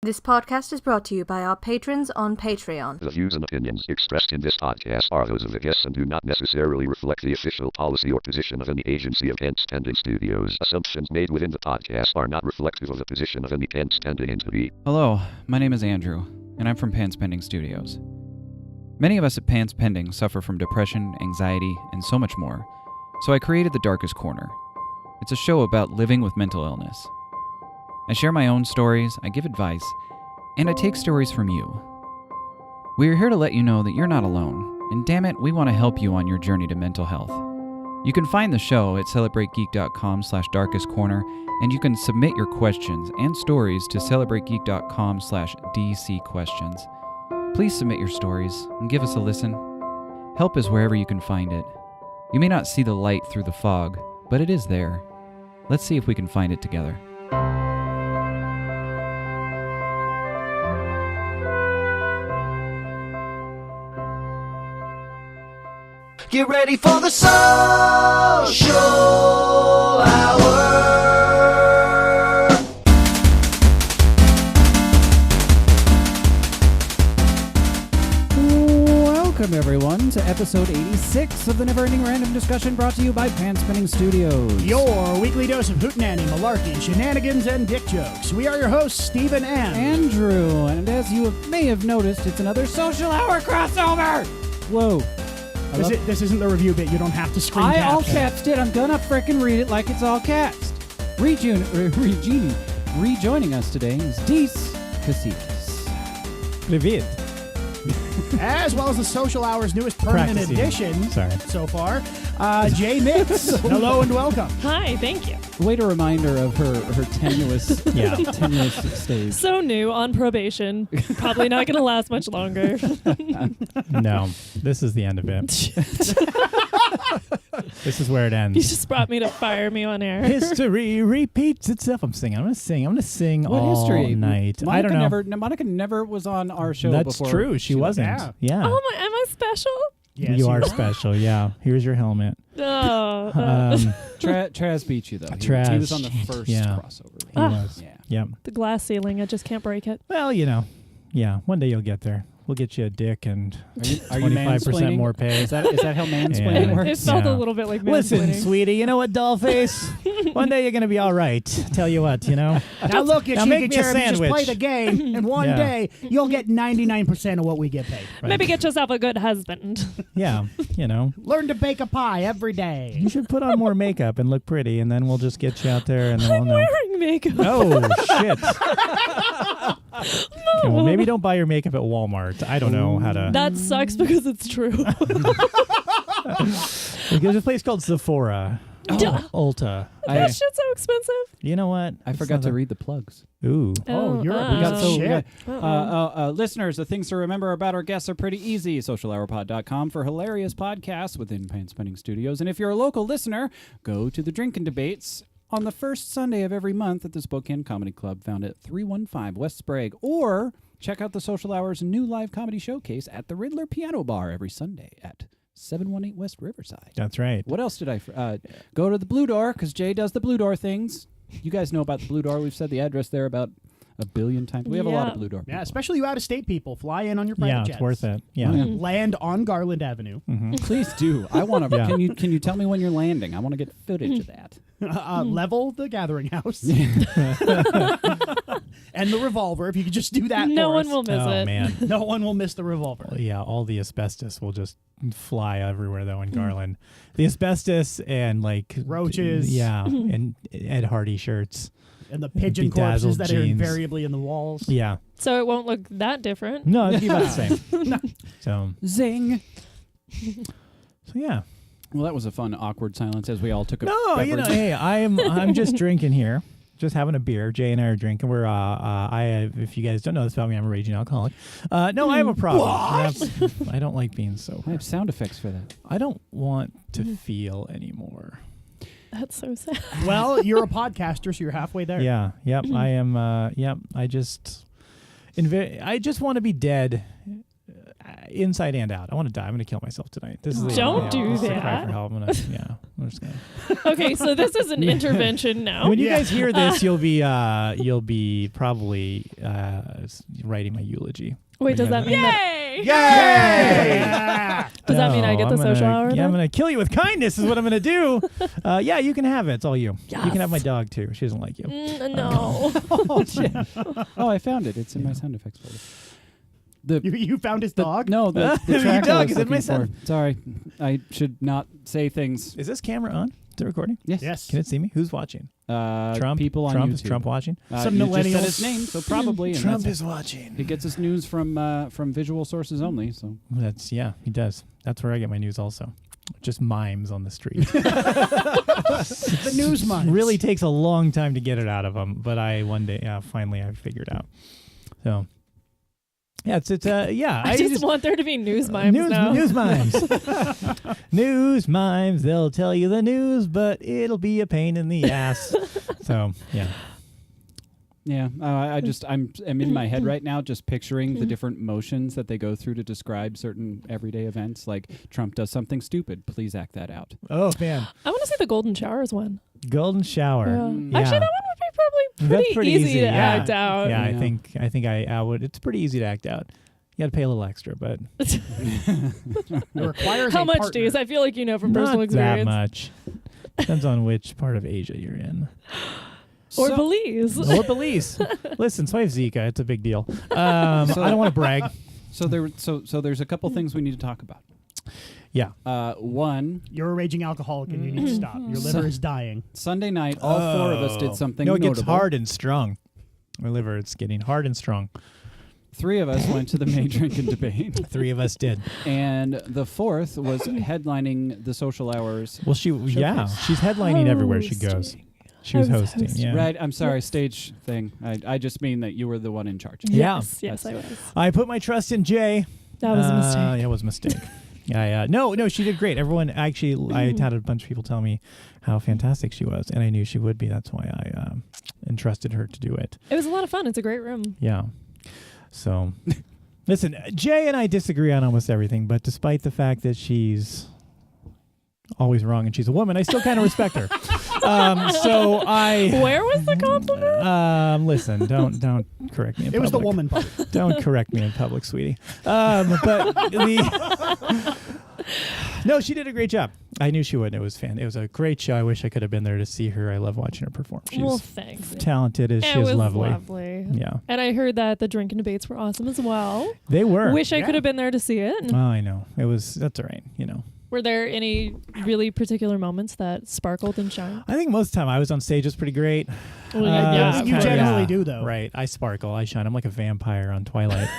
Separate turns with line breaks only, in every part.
This podcast is brought to you by our patrons on Patreon.
The views and opinions expressed in this podcast are those of the guests and do not necessarily reflect the official policy or position of any agency of Hence Pending Studios. Assumptions made within the podcast are not reflective of the position of any Hence Pending entity.
Hello, my name is Andrew, and I'm from Pants Pending Studios. Many of us at Pants Pending suffer from depression, anxiety, and so much more, so I created The Darkest Corner. It's a show about living with mental illness. I share my own stories, I give advice, and I take stories from you. We are here to let you know that you're not alone, and damn it, we want to help you on your journey to mental health. You can find the show at celebrategeek.com/darkestcorner, and you can submit your questions and stories to celebrategeek.com/dcquestions. Please submit your stories and give us a listen. Help is wherever you can find it. You may not see the light through the fog, but it is there. Let's see if we can find it together.
Get ready for the social hour.
Welcome, everyone, to episode 86 of the Never-Ending Random Discussion brought to you by Pants Pending Studios.
Your weekly dose of hootenanny, malarkey, shenanigans, and dick jokes. We are your hosts, Stephen and
Andrew, and as you may have noticed, it's another social hour crossover. Whoa.
This isn't the review bit. You don't have to screen
I
cap
all
it.
capsed it. I'm gonna frickin' read it like it's all caps. Rejoining us today is Deece Casillas.
Привет.
As well as the social hour's newest permanent addition so far, Jay Mitz. Hello and welcome.
Hi, thank you.
Wait a reminder of her tenuous, tenuous stage.
So new, on probation. Probably not going to last much longer.
No, this is the end of it. This is where it ends.
You just brought me to fire me on air.
History repeats itself. I'm gonna sing
What
all
history?
night.
Monica
I don't know.
Monica never was on our show
That's
before.
true. She wasn't.
Yeah.
Oh my, am I special?
Yes,
You are special. Yeah. Here's your helmet.
Oh.
Traz beat you, though. He
Trash.
was on the first
Yeah.
crossover.
He was.
Yeah.
Yep.
The glass ceiling, I just can't break it.
Well, yeah. One day you'll get there. We'll get you a dick and
Are you
25%
mansplaining?
more pay.
Is that how mansplaining
Yeah.
works?
It felt
Yeah.
a little bit like
Listen,
mansplaining.
sweetie, you know what, dollface? One day you're going to be all right. Tell you what,
Now look,
Now
you
make me a
just
sandwich.
play the game, and one
Yeah.
day you'll get 99% of what we get paid.
Maybe get yourself a good husband.
Yeah,
Learn to bake a pie every day.
You should put on more makeup and look pretty, and then we'll just get you out there, and then
I'm
we'll know.
wearing makeup.
Oh, shit. Okay, well, maybe don't buy your makeup at Walmart. I don't know how to.
That sucks because it's true.
There's a place called Sephora. Ulta.
That shit's so expensive.
You know what?
I forgot to read the plugs.
Ooh.
Oh, you're a
We got
piece of shit.
listeners, the things to remember about our guests are pretty easy. SocialHourPod.com for hilarious podcasts within Pants Pending Studios. And if you're a local listener, go to the Drinkin' Debates on the first Sunday of every month at the Spokane Comedy Club, found at 315 West Sprague. Or check out the Social Hour's new live comedy showcase at the Riddler Piano Bar every Sunday at 718 West Riverside.
That's right.
What else did I... go to the Blue Door, because Jay does the Blue Door things. You guys know about the Blue Door. We've said the address there about a billion times. We have a lot of Blue Door people.
Yeah, especially you out-of-state people. Fly in on your private
Yeah,
jets.
it's worth it. Yeah.
Land on Garland Avenue.
Please do. I want to...
Yeah.
Can you tell me when you're landing? I want to get footage of that.
Level the gathering house. And the revolver, if you could just do that
No
for
one
us.
will miss
Oh,
it.
man.
No one will miss the revolver.
Yeah, all the asbestos will just fly everywhere, though, in Garland. The asbestos and,
Roaches.
Yeah, and Ed Hardy shirts.
And the pigeon
Bedazzled
corpses that are
jeans.
invariably in the walls.
Yeah.
So it won't look that different.
No, it'd be about the same. So,
Zing.
yeah.
Well, that was a fun, awkward silence as we all took a
No,
beverage.
hey, I'm just drinking here. Just having a beer. Jay and I are drinking. We're if you guys don't know this about me, I'm a raging alcoholic. No, I have a problem. I don't like being sober.
I have sound effects for that.
I don't want to feel anymore.
That's so sad.
Well, you're a podcaster, so you're halfway there.
Yeah. Yep. I am. Yep. I just want to be dead. Inside and out. I want to die. I'm going to kill myself tonight. This is
Don't do
this is a cry
that.
for help. I'm gonna, I'm just gonna.
Okay, so this is an intervention now.
When you guys hear this, you'll be probably writing my eulogy.
Wait, does that mean that?
Yay!
Does that mean I get the social hour?
Yeah, I'm
then?
gonna kill you with kindness. Is what I'm gonna do. Yeah, you can have it. It's all you.
Yes.
You can have my dog too. She doesn't like you.
No.
Oh, shit. Oh, I found it. It's in my sound effects folder.
You found his dog?
No, the
Your
track I
dog
was
is in my
looking for. Sorry, I should not say things.
Is this camera on? Is it recording?
Yes.
Can it see me? Who's watching?
Trump. People on
Trump.
YouTube.
Is Trump watching?
Some
you just
millennials.
said his name, so probably. And
Trump
that's-
is watching.
He gets his news from visual sources only. So
He does. That's where I get my news also. Just mimes on the street.
The news mimes.
Really takes a long time to get it out of them, but finally I figured out. So, yeah,
I just want there to be news mimes now.
News mimes. News mimes. They'll tell you the news, but it'll be a pain in the ass. So, yeah.
yeah, I'm in my head right now, just picturing the different motions that they go through to describe certain everyday events. Like Trump does something stupid, please act that out.
Oh, man.
I want to see the golden showers one.
Golden shower.
Yeah. Actually, that one would be probably
That's pretty
easy to
yeah.
act out.
Yeah,
Yeah.
I think I would. It's pretty easy to act out. You got to pay a little extra, but
It requires
How
a
much,
partner.
Deece? I feel like you know from personal
not
experience.
that much. Depends on which part of Asia you're in.
Or Belize.
Or Belize. Listen, so I have Zika. It's a big deal. I don't want to brag.
So there's a couple things we need to talk about.
Yeah.
One,
You're a raging alcoholic and you need to stop. Your liver is dying.
Sunday night, all four of us did something
No, it
notable.
gets hard and strong. My liver, it's getting hard and strong.
3 of us went to the May Drink and Debate.
3 of us did.
And the 4th was headlining the social hours.
Well, she's headlining everywhere she goes. She was hosting. Yeah.
Right, I'm sorry, stage thing. I just mean that you were the one in charge.
Yeah.
Yes, I was.
I put my trust in Jay.
That was a mistake.
Yeah, it was a mistake. No, she did great. Everyone actually, I had a bunch of people tell me how fantastic she was, and I knew she would be. That's why I entrusted her to do it.
It was a lot of fun. It's a great room.
Yeah. So, listen, Jay and I disagree on almost everything, but despite the fact that she's always wrong and she's a woman, I still kind of respect her.
Where was the compliment?
Listen, don't correct me in public.
It was the woman part.
Don't correct me in public, sweetie. No, she did a great job. I knew she would. It was It was a great show. I wish I could have been there to see her. I love watching her perform. She's
Thanks.
talented as she
It
is
was
lovely. Yeah,
And I heard that the drink and debates were awesome as well.
they were.
Wish I could have been there to see it.
Oh, I know. That's all right.
Were there any really particular moments that sparkled and shined?
I think most of the time I was on stage was pretty great.
Yeah,
you generally do, though.
Right. I sparkle. I shine. I'm like a vampire on Twilight.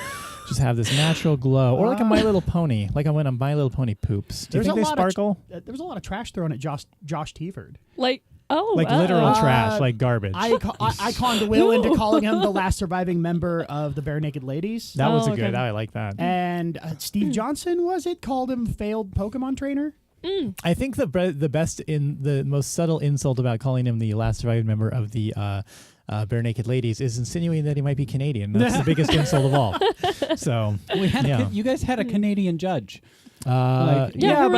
Just have this natural glow. Or like a My Little Pony. Like when a My Little Pony poops. Do you think they sparkle?
There was a lot of trash thrown at Josh Teford.
Like
literal trash, like garbage.
I conned Will into calling him the last surviving member of the Bare Naked Ladies.
That was a
okay.
good. I like that.
And Steve Johnson, called him failed Pokemon trainer?
I think the best the most subtle insult about calling him the last surviving member of the Bare Naked Ladies is insinuating that he might be Canadian. That's the biggest insult of all. So
You guys had a Canadian judge.
who were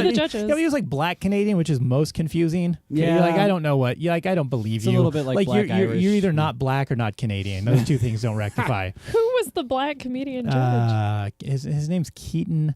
the judges?
Yeah, but he was like black Canadian, which is most confusing.
Yeah.
You're like, I don't know what. You're like, I don't believe
It's
you.
a little bit like black
you're
Irish.
either not black or not Canadian. Those two things don't rectify.
Who was the black comedian judge?
His name's Keaton,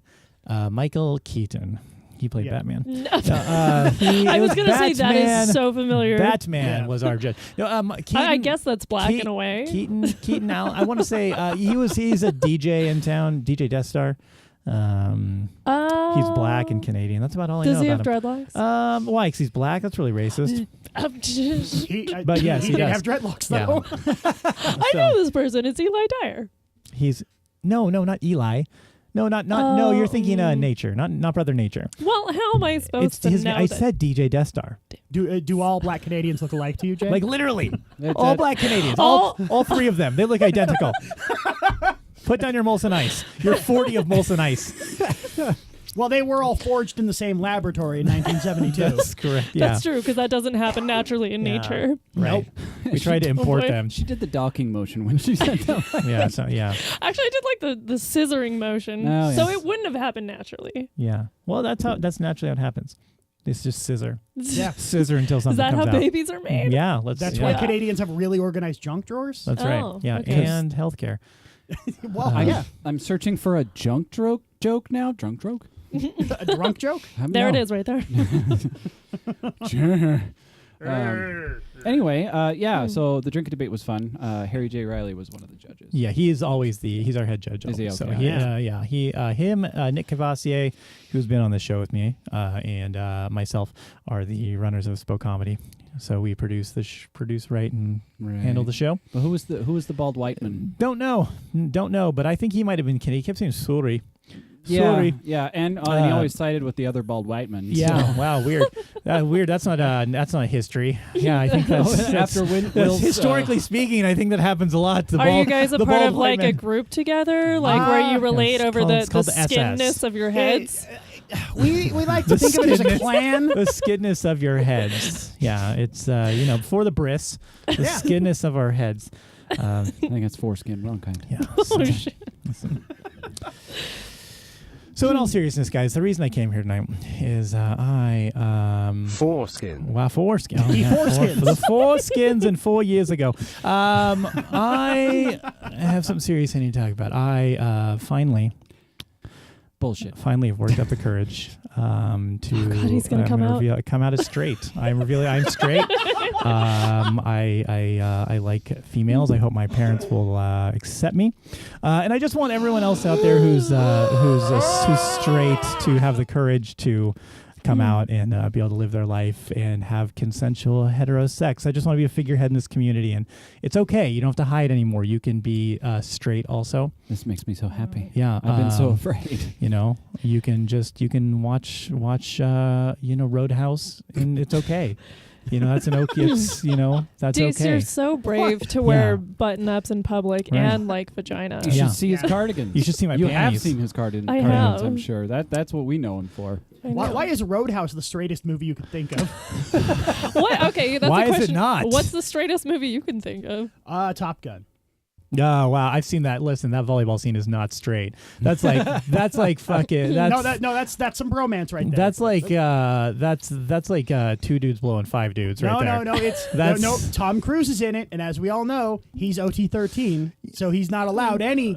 Michael Keaton. He played Batman.
No.
I
was going to say that is so familiar.
Batman was our judge. No, Keaton,
I guess that's black in a way.
Keaton Allen. I want to say he's a DJ in town, DJ Death Star. He's black and Canadian. That's about all I know
Does he have
about him.
dreadlocks?
Why? Because he's black? That's really racist. But yes, he
didn't
does.
have dreadlocks, though.
Yeah.
I know this person. It's Eli Dyer.
He's no, not Eli. No, no. You're thinking Nature, not Brother Nature.
Well, how am I supposed to know
I
that?
said DJ Death Star.
Do all black Canadians look alike to you, Jay?
Like literally, all black Canadians, all 3 of them. They look identical. Put down your Molson Ice. You're 40 of Molson Ice.
Well, they were all forged in the same laboratory in 1972.
That's correct. Yeah.
That's true, because that doesn't happen naturally in nature.
Right. We tried to import
boy.
them.
She did the docking motion when she said that.
Yeah. So yeah.
Actually, I did like the scissoring motion,
Oh,
so
yes.
it wouldn't have happened naturally.
Yeah. Well, that's naturally how it happens. It's just scissor.
Yeah.
Scissor until
Is
something
that
comes
how
out.
babies are made?
Yeah,
That's
yeah.
why Canadians have really organized junk drawers.
That's
Oh,
right. Yeah,
okay.
and healthcare.
Well,
I'm searching for a junk joke now. Drunk joke?
a drunk joke.
There it is, right there.
Anyway, so the drinking debate was fun. Harry J. Riley was one of the judges.
Yeah, he is always he's our head judge.
Is he?
always. So
Okay.
him, Nick Cavassier, who's been on the show with me, and myself are the runners of Spoke Comedy. So we produce write, and handle the show.
But who was the bald white man?
Don't know, but I think he might have been. He kept saying sorry.
Yeah,
Sorry.
yeah, and he always sided with the other bald white man.
Yeah, wow, weird. Weird. That's not history. Yeah, I think that's
After Will's,
historically speaking, I think that happens a lot.
Are you guys a part of like a group together, like where you relate
it's
over
called-
the
it's called the
skinness
SS.
of your heads?
We like to think of it as a clan.
The skinness of your heads. Yeah, it's before the bris, the skinness of our heads.
I think it's foreskin, wrong kind.
Yeah.
Oh shit!
So in all seriousness, guys, the reason I came here tonight is
Foreskin.
Wow, foreskin. Oh,
Foreskins.
The foreskins and 4 years ago. I have something serious I need to talk about. I finally have worked up the courage to.
God, he's gonna come out.
Come out as straight. I'm revealing I'm straight. I like females. I hope my parents will accept me. And I just want everyone else out there who's straight to have the courage to come out and be able to live their life and have consensual hetero sex. I just want to be a figurehead in this community, and it's okay. You don't have to hide anymore. You can be straight also.
This makes me so happy.
Yeah,
I've been so afraid.
You can watch Roadhouse, and it's okay. That's an okay. That's
Deece,
okay.
you're so brave to wear button-ups in public
Right.
and like vagina.
You should see his cardigans.
You should see my
You
panties.
have seen his cardigans,
I have.
I'm sure. That's what we know him for.
Why is Roadhouse the straightest movie you could think of?
What? Okay, that's
Why
a
is it
question.
not?
What's the straightest movie you can think of?
Top Gun.
Oh wow, I've seen that. Listen, that volleyball scene is not straight. That's like fucking.
That's some bromance right there.
That's like two dudes blowing five dudes right there.
No, it's Tom Cruise is in it, and as we all know, he's OT-13, so he's not allowed any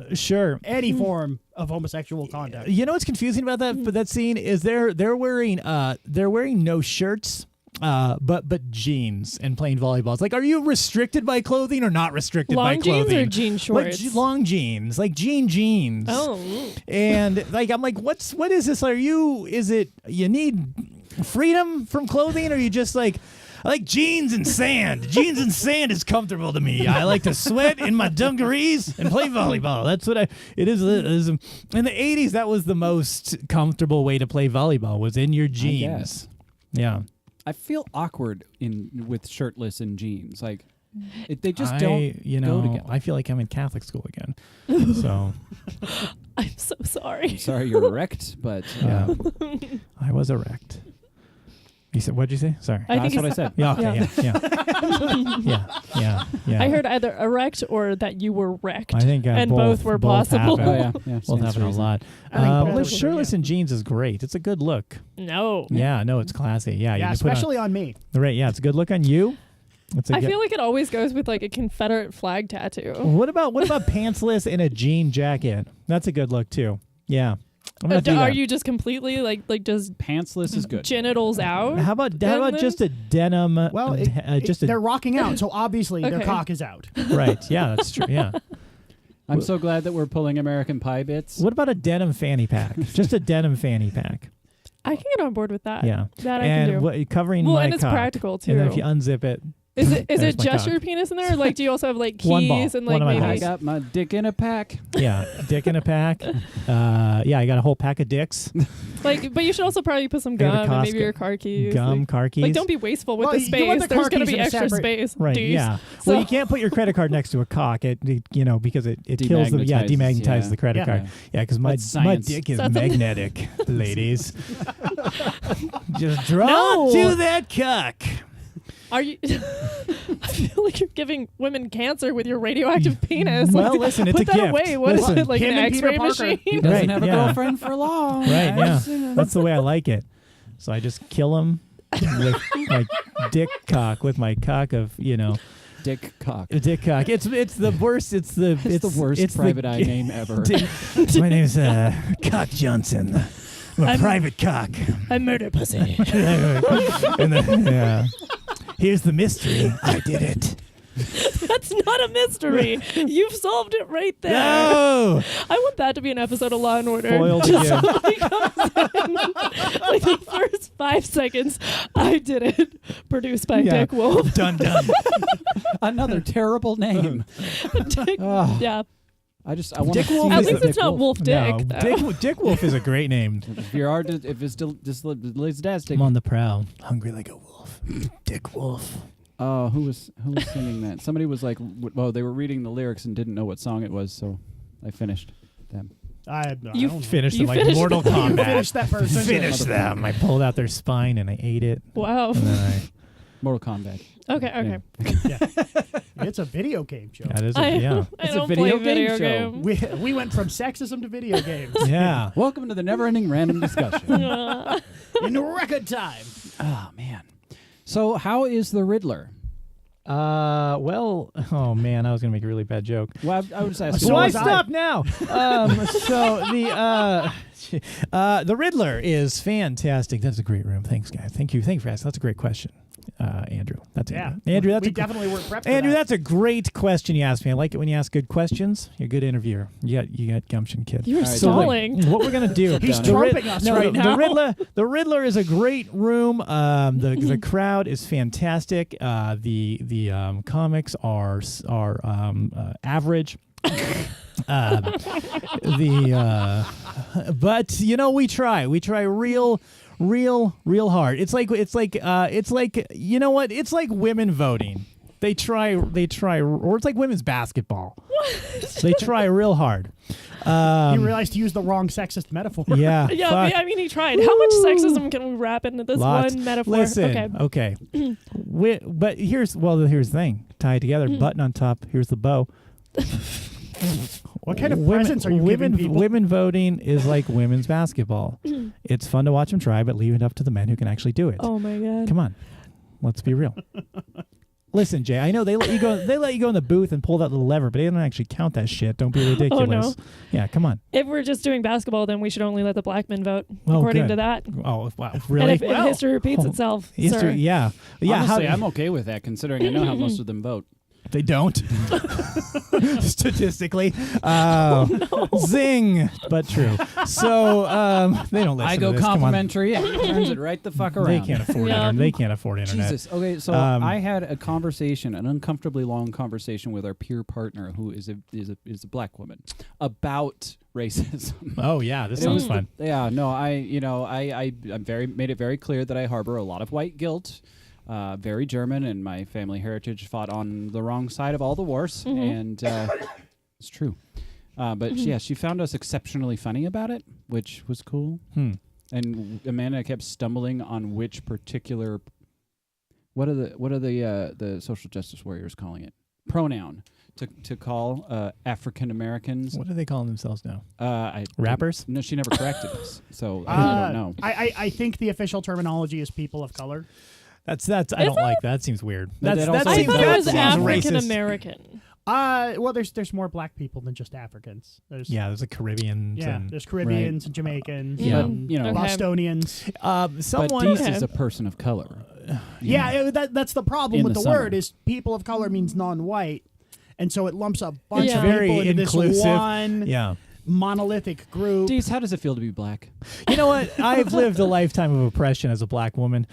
form of homosexual conduct.
You know what's confusing about that scene is they're wearing no shirts. But jeans and playing volleyball. It's like, are you restricted by clothing or not restricted by clothing?
Long jeans or jean shorts?
Like long jeans, like jeans.
Oh.
And like I'm like, what is this? Is it you need freedom from clothing, or you just like, I like jeans and sand. Jeans and sand is comfortable to me. I like to sweat in my dungarees and play volleyball. That's what it is. In the 80s, that was the most comfortable way to play volleyball, was in your jeans. Yeah.
I feel awkward with shirtless and jeans. Like they just don't go together.
I feel like I'm in Catholic school again. So
I'm so sorry.
I'm sorry you're erect, but
yeah, I was erect. You said, what'd you say? Sorry.
That's what I said.
Yeah. Okay. Yeah.
I heard either erect or that you were wrecked.
I think
and both were possible.
Happen.
Yeah.
Both happen a lot. Shirtless in jeans is great. It's a good look.
No.
Yeah. No, it's classy. Yeah.
Yeah, especially on me.
Right. Yeah, it's a good look on you.
I feel like it always goes with like a Confederate flag tattoo.
What about pantsless in a jean jacket? That's a good look too. Yeah.
Are you just completely like just
pantsless is good?
Genitals out?
How about just a denim?
Well, they're rocking out, so obviously their cock is out.
Right. Yeah, that's true. Yeah.
I'm so glad that we're pulling American Pie bits.
What about a denim fanny pack? Just a denim fanny pack.
I can get on board with that.
Yeah.
That I can do.
Covering my
and it's
cock.
practical too.
And then if you unzip it.
Is it
my
just
cock.
your penis in there? Or like, do you also have like keys
One ball.
and like
One of my
maybe?
I got my dick in a pack.
Yeah, dick in a pack. I got a whole pack of dicks.
Like, but you should also probably put some
Go to
gum and maybe
Costco.
your car keys.
Car keys.
Like, don't be wasteful with the
you want
space.
the
There's
car
going to
keys
be
in a
extra
separate-
space.
Right.
Deece.
Yeah.
So,
Well, you can't put your credit card next to a cock. Because it kills the demagnetizes the credit card. Yeah, because my dick is magnetic, ladies. Just draw to that cock.
Are you? I feel like you're giving women cancer with your radioactive penis.
Well,
like,
listen, it's
put
a
that
gift.
away. What is
Listen,
it, like
him
an
and Peter
X-ray
Parker.
machine?
He doesn't
Right,
have a
yeah.
girlfriend for long.
Right, yeah. That's the way I like it. So I just kill him with my dick cock, with my cock of,
Dick Cock.
dick cock. It's the worst. It's the
worst private eye name ever.
My name's Cock Johnson. I'm a private cock.
I murder pussy.
And here's the mystery. I did it.
That's not a mystery. You've solved it right there.
No.
I want that to be an episode of Law and Order.
Foiled
Just
again.
somebody comes in, like the first 5 seconds, I did it. Produced by Dick Wolf.
Done.
Another terrible name.
Dick,
Oh.
yeah.
I want
Dick
to
Wolf
At
is
least
a-
it's not Wolf Dick.
No, Dick Wolf is a great name.
If it's still dysplastic.
I'm on the prowl, hungry like a wolf. Dick Wolf.
Oh, who was singing that? Somebody was like, they were reading the lyrics and didn't know what song it was, so I finished them.
I
You
don't know.
Finished
You
them like
finished
Mortal
them.
You
Kombat.
finished that person.
Finished them. I pulled out their spine and I ate it.
Wow.
And then
Mortal Kombat.
Okay.
It's a video game show.
that is
I
yeah.
It's a
don't
video
play
game
video
show.
games.
We went from sexism to video games
Yeah.
Welcome to the never-ending random discussion.
in record time.
Oh man. So how is the Riddler?
Well, oh man, I was gonna make a really bad joke.
Well, I would just ask you.
So
Why
was I.
stop now? So the Riddler is fantastic. That's a great room. Thanks, guys. Thank you for asking. That's a great question, Andrew. That's Andrew. That's
we definitely weren't prepped.
Andrew,
for that.
that's a great question you asked me. I like it when you ask good questions. You're a good interviewer. You got gumption, kid.
You're
All right,
stalling.
What we're gonna do?
He's
the Rid-
trumping us
no,
right
the,
now.
The Riddler is a great room. The crowd is fantastic. The comics are average. But we try real hard. It's like you know what? It's like women voting. They try, or it's like women's basketball.
What?
They try real hard.
You realized to use the wrong sexist metaphor.
Yeah.
Yeah,
fuck.
I mean, he tried. How much sexism can we wrap into this
Lots.
one metaphor?
Listen, okay. But here's the thing. Tie it together. Button on top. Here's the bow.
What kind of presents are you giving people?
Women voting is like women's basketball. It's fun to watch them try, but leave it up to the men who can actually do it.
Oh my god.
Come on, let's be real. Listen, Jay, I know they let you go. They let you go in the booth and pull that little lever, but they don't actually count that shit. Don't be ridiculous.
Oh no.
Yeah, come on.
If we're just doing basketball, then we should only let the black men vote,
Oh,
according
good.
to that.
Oh wow,
And
really?
if history repeats
Oh,
itself,
History,
sir.
yeah.
Honestly, I'm okay with that, considering I know how most of them vote.
They don't. Statistically. Zing. But true. So they don't listen
I
to
go
this. Come on.
complimentary and it turns it right the fuck around.
They can't afford
Yeah.
internet. They can't afford internet.
Jesus. Okay, so I had a conversation, an uncomfortably long conversation with our peer partner, who is a black woman, about racism.
Oh yeah, this
It
sounds
was-
fun.
Yeah, no, I'm made it very clear that I harbor a lot of white guilt. Very German, and my family heritage fought on the wrong side of all the wars, and it's true. But yeah, she found us exceptionally funny about it, which was cool. And Amanda kept stumbling on which particular what are the social justice warriors calling it? Pronoun to call African Americans.
What are they calling themselves now?
Rappers? No, she never corrected us, so I don't know.
I think the official terminology is people of color.
That's I don't like that. That seems weird.
That
That
also
I
seems
thought it was
seems
African
racist.
American.
Well, there's more black people than just Africans. There's
Yeah, there's a Caribbeans.
yeah,
and
there's Caribbeans and Jamaicans,
Yeah.
and
You know,
Okay.
Bostonians.
but
someone.
Deece
Okay.
is a person of color.
Yeah, that's the problem
In
with
the
the word
summer.
is people of color means non-white, and so it lumps a bunch
Yeah.
of
Very
people into
inclusive.
this one
Yeah.
monolithic group.
Deece, how does it feel to be black?
You know what? I've lived a lifetime of oppression as a black woman.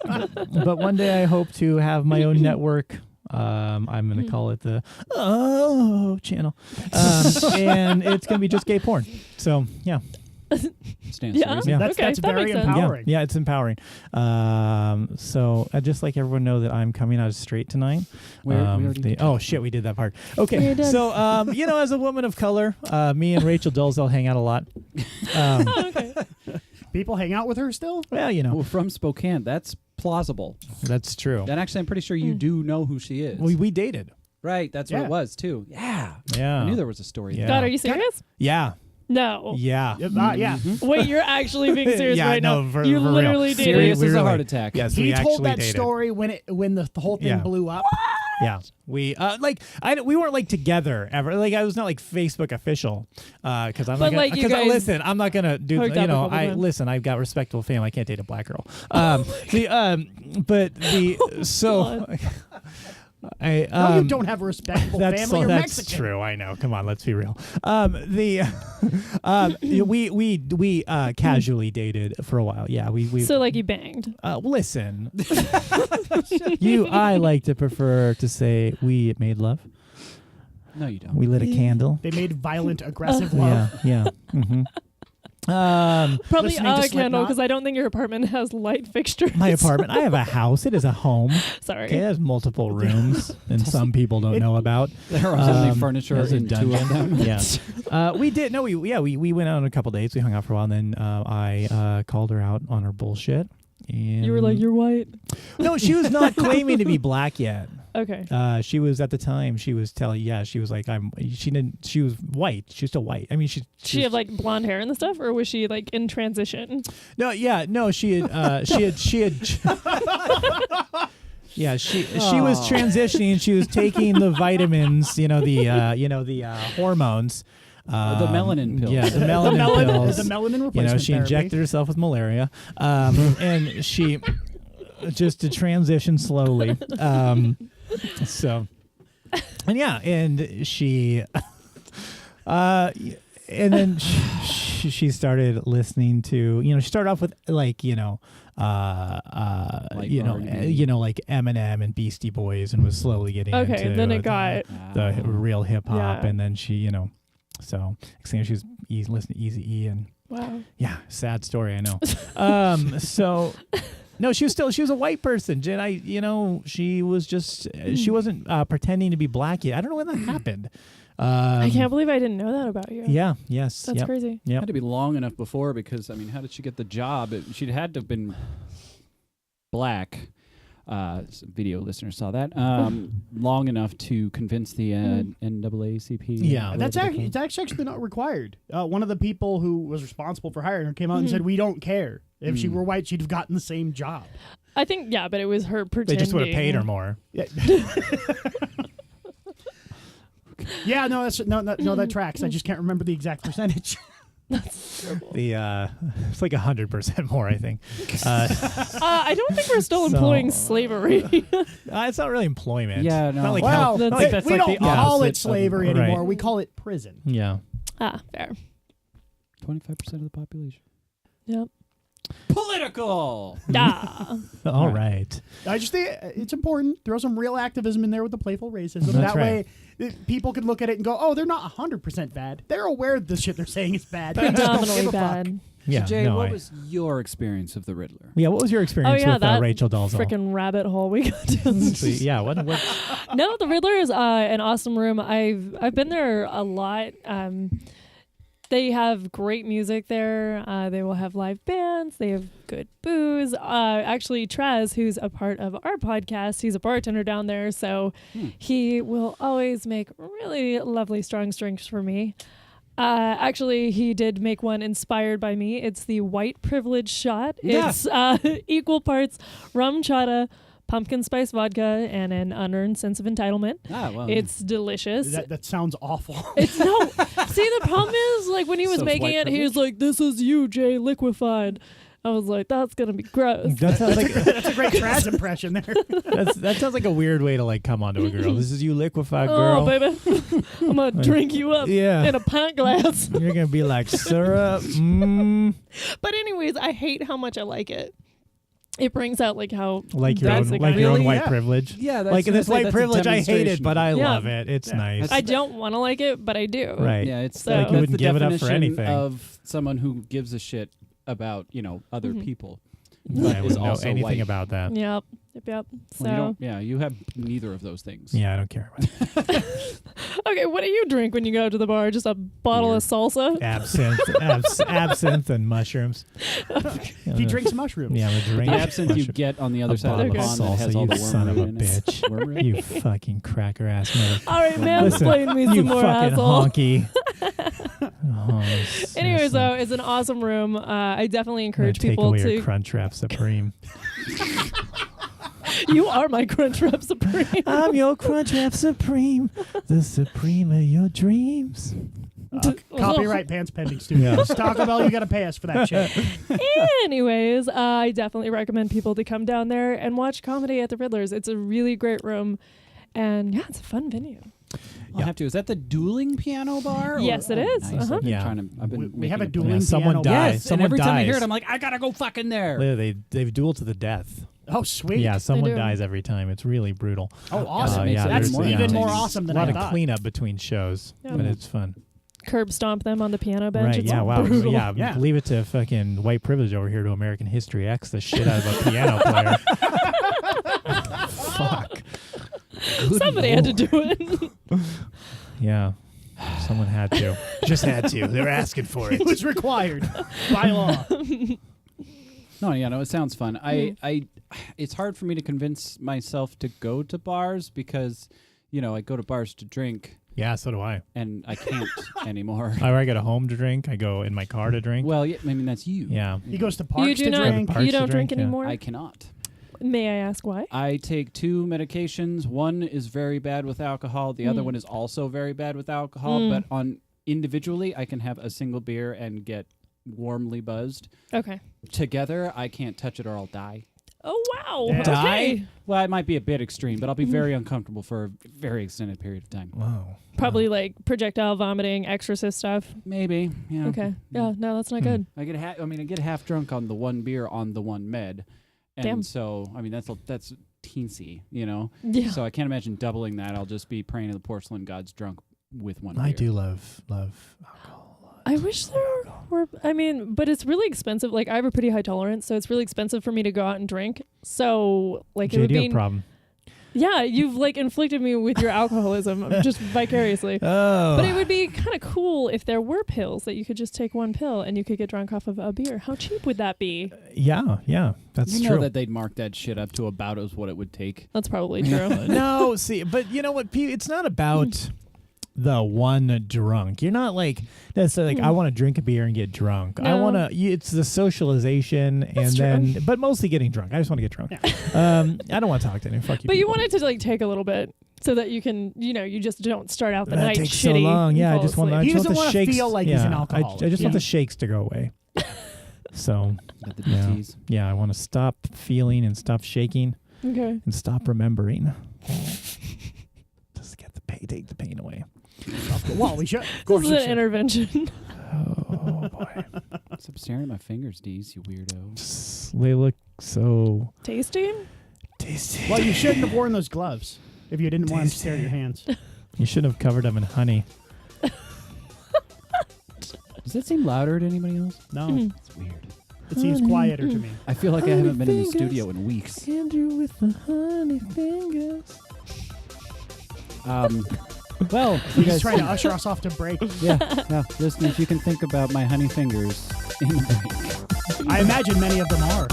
But one day I hope to have my own network. I'm going to call it the channel. And it's going to be just gay porn. So, yeah.
Stands
Yeah.
to reason.
Yeah.
That's
Okay,
that's
that
very
makes sense.
empowering.
Yeah, it's empowering. So just like everyone know that I'm coming out straight tonight.
We already did
oh shit, we did that part. Okay,
We did.
so as a woman of color, me and Rachel Dolezal hang out a lot.
Okay.
People hang out with her still.
Well,
Well, from Spokane, that's plausible.
that's true.
And actually, I'm pretty sure you do know who she is.
We dated.
Right, that's what
Yeah.
it was too. Yeah.
Yeah.
I knew there was a story.
Yeah.
there.
God, are you serious?
Yeah.
No.
Yeah.
Yeah.
Wait, you're actually being serious
Yeah,
right
no,
now?
for
You
real.
literally dated.
Serious
We
as a
really-
heart attack.
Yes,
He
we
told
actually
that
dated.
story when the whole thing
Yeah.
blew up.
Yeah, we we weren't like together ever. Like I was not like Facebook official because I'm
But,
not gonna,
like, you guys
listen. I'm not gonna do
hooked up a couple
I
times.
listen. I've got respectable family. I can't date a black girl. But the so. I,
No, you don't have a respectable family. You're
that's
Mexican.
true. I know. Come on, let's be real. We casually dated for a while. Yeah, we
So like you banged.
listen. I like to prefer to say we made love.
No, you don't.
We lit a candle.
They made violent, aggressive love.
Yeah. Mm-hmm.
Probably
Listening to
a candle
Slipknot.
because I don't think your apartment has light fixtures.
My apartment. I have a house. It is a home.
Sorry.
Okay, it has multiple rooms, and some people don't know about.
There are only furniture
as a
in two of them.
Yeah. We did. No, we went out on a couple dates. We hung out for a while, and then I called her out on her bullshit. And
You were like, you're white.
no, she was not claiming to be black yet.
Okay.
She was at the time. She was telling. Yeah, she was like, She didn't. She was white. She was still white. I mean, she
She had like blonde hair and the stuff, or was she like in transition?
No, yeah, no. She had. She had. Yeah, she was transitioning. She was taking the vitamins. The hormones.
The melanin pills.
Yeah, the melanin pills.
The melanin replacement
she
therapy.
injected herself with malaria, and she just to transition slowly. So, and yeah, and she, and then she started listening to, she started off with like, like Eminem and Beastie Boys, and was slowly getting
Okay,
into
then it got
the real hip hop,
Yeah.
and then she, so next thing she was listening to Eazy-E, and
wow.
yeah, sad story, I know. So no, she was a white person. Jen, she was just she wasn't pretending to be black yet. I don't know when that happened.
I can't believe I didn't know that about you.
Yeah. Yes.
That's crazy.
Yeah.
Had to be long enough before because, I mean, how did she get the job? She'd had to have been black. Some video listeners saw that. Long enough to convince the NAACP.
Yeah.
It's actually not required. One of the people who was responsible for hiring her came out and said, "We don't care. If she were white, she'd have gotten the same job."
I think but it was her pretending.
They just would have paid her more.
Yeah. Yeah, no, that tracks. I just can't remember the exact percentage.
The it's like 100% more, I think.
I don't think we're still employing slavery.
It's not really employment.
Yeah, no.
Not like
Well,
health-
that's- that's
we
like
don't
the
call
opposite
it slavery
of-
anymore.
right.
We call it prison.
Yeah.
Fair.
25% of the population.
Yep.
Political.
All right.
I just think it's important. Throw some real activism in there with the playful racism.
That's
that
right.
way, people can look at it and go, "Oh, they're not 100% bad. They're aware the shit they're saying is bad. They just don't give
Predominantly
a fuck."
bad.
Yeah.
So Jay,
no,
what was your experience of the Riddler?
Yeah. What was your experience with
that
Rachel Dolezal?
Freaking rabbit hole we got to.
Yeah. What?
No, the Riddler is an awesome room. I've been there a lot. They have great music there. They will have live bands. They have good booze. Actually, Trez, who's a part of our podcast, he's a bartender down there, so he will always make really lovely strong drinks for me. Actually, he did make one inspired by me. It's the white privilege shot.
Yeah.
It's equal parts rum chata, pumpkin spice vodka, and an unearned sense of entitlement.
Well.
It's delicious.
That sounds awful.
It's no. See, the problem is, like, when he was
So
making
white
it, he was like, "This is you, Jay, liquefied." I was like, "That's gonna be gross."
That sounds like
That's a great Traz impression there.
that sounds like a weird way to like come onto a girl. This is you, liquefied girl.
Oh, baby, I'm gonna drink you up
Yeah.
in a pint glass.
You're gonna be like syrup.
But anyways, I hate how much I like it. It brings out like how
Like your
basic
own, like
I
your
am.
own white
Yeah.
privilege.
Yeah, that's
Like this white
that's a
privilege, I hate it,
demonstration.
but I
Yeah.
love it. It's nice.
I don't want to like it, but I do.
Right.
Yeah, it's
So-
like
Like you
that's
wouldn't
the
give it up for
definition
anything.
of someone who gives a shit about other people.
I
is
wouldn't know
also
anything
white.
about that.
Yep. So
Well, you have neither of those things.
Yeah, I don't care about it.
okay, what do you drink when you go to the bar? Just a bottle
Beer.
of salsa?
Absinthe and mushrooms.
He drinks mushrooms.
Yeah, I'm a drink.
The absinthe you get on the other
a
side of the
bottle
pond
of
that has
salsa,
all
you
the
son of a
wormwood in it.
bitch.
Wormwood?
You fucking cracker ass mother.
All right,
Listen,
mansplain me
you
some more,
fucking
asshole.
honky.
Anyways, though, it's an awesome room. I definitely encourage
take
people
away
to.
your Crunchwrap Supreme.
You are my Crunchwrap Supreme.
I'm your Crunchwrap Supreme, the supreme of your dreams.
Copyright Pants Pending Studios. Taco Bell, you got to pay us for that shit.
Anyways, I definitely recommend people to come down there and watch comedy at the Riddlers. It's a really great room, and yeah, it's a fun venue.
I'll have to. Is that the dueling piano bar?
Yes, it is.
Nice.
Uh-huh.
I've been
Yeah.
trying to. I've been.
We have a
making
dueling
Someone
piano bar.
dies.
Yes,
Someone
and every time I hear
dies.
it, I'm like, I gotta go fucking there.
Literally, they've dueled to the death.
Oh, sweet.
Yeah, someone
do.
dies every time. It's really brutal.
Oh, awesome.
makes it
That's
even more
even more
entertaining.
awesome than
a lot
I
of
thought.
cleanup between shows,
Yeah.
but it's fun.
Curb stomp them on the piano bench.
Right?
It's
Yeah. Wow.
brutal.
Yeah. Leave it to fucking white privilege over here to American History X the shit out of a piano player. Fuck.
Somebody had to do it.
Yeah. Someone had to. Just had to. They were asking for it.
It was required by law.
No, yeah, no, it sounds fun. It's hard for me to convince myself to go to bars because, I go to bars to drink
Yeah, so do I.
and I can't anymore.
I get a home to drink. I go in my car to drink.
Well, yeah, I mean that's you.
Yeah.
He goes to parks
You do
to
not.
drink.
Parks
You
to
don't drink
drink, yeah.
anymore.
I cannot.
May I ask why?
I take 2 medications. One is very bad with alcohol. The other one is also very bad with alcohol. But on individually, I can have a single beer and get warmly buzzed.
Okay.
Together, I can't touch it or I'll die.
Oh wow.
Yeah.
Okay.
Well, it might be a bit extreme, but I'll be very uncomfortable for a very extended period of time.
Wow.
Probably like projectile vomiting, exorcist stuff.
Maybe. Yeah.
Okay. Yeah. No, that's not good.
I get half drunk on the one beer on the one med. And
Damn.
so, I mean, that's teensy,
Yeah.
So I can't imagine doubling that. I'll just be praying to the porcelain gods drunk with one
I
beer.
do love alcohol a lot.
I wish there were. I mean, but it's really expensive. Like I have a pretty high tolerance, so it's really expensive for me to go out and drink. So like it would
JD,
be.
a problem.
Yeah, you've like inflicted me with your alcoholism just vicariously.
Oh.
But it would be kind of cool if there were pills that you could just take one pill and you could get drunk off of a beer. How cheap would that be?
Yeah. That's
You
true.
know that they'd mark that shit up to about as what it would take.
That's probably true.
No, see, but you know what? It's not about the one drunk. You're not like necessarily like I want to drink a beer and get drunk. I
No.
want to. It's the socialization
That's
and
true.
but mostly getting drunk. I just want to get drunk. I don't want to talk to anyone. Fuck you.
But you
people.
want it to like take a little bit so that you can, you just don't start out the
That
night
takes
shitty.
so long.
and
Yeah, I
fall
just want.
asleep.
I
He
just want
doesn't
the
wanna
shakes.
feel like he's an alcoholic.
I just want
Yeah.
the shakes to go away. So
Got the
yeah,
DTs.
yeah. I want to stop feeling and stop shaking
Okay.
and stop remembering. Just take the pain away.
Well, we should. Of
This
course
is
we
an
should.
Oh
intervention.
boy.
Stop staring at my fingers, Deece, you weirdo.
They look so
Tasty?
tasty.
Well, you shouldn't have worn those gloves if you didn't want them to stare at your hands.
You should have covered them in honey.
Does that seem louder to anybody else?
No,
It's weird.
it seems quieter to me.
I feel like I haven't been in the studio in weeks.
Andrew with the honey fingers.
Well, you
He's
guys
trying to usher us off to break.
yeah, listeners, you can think about my honey fingers in the break.
I imagine many of them are.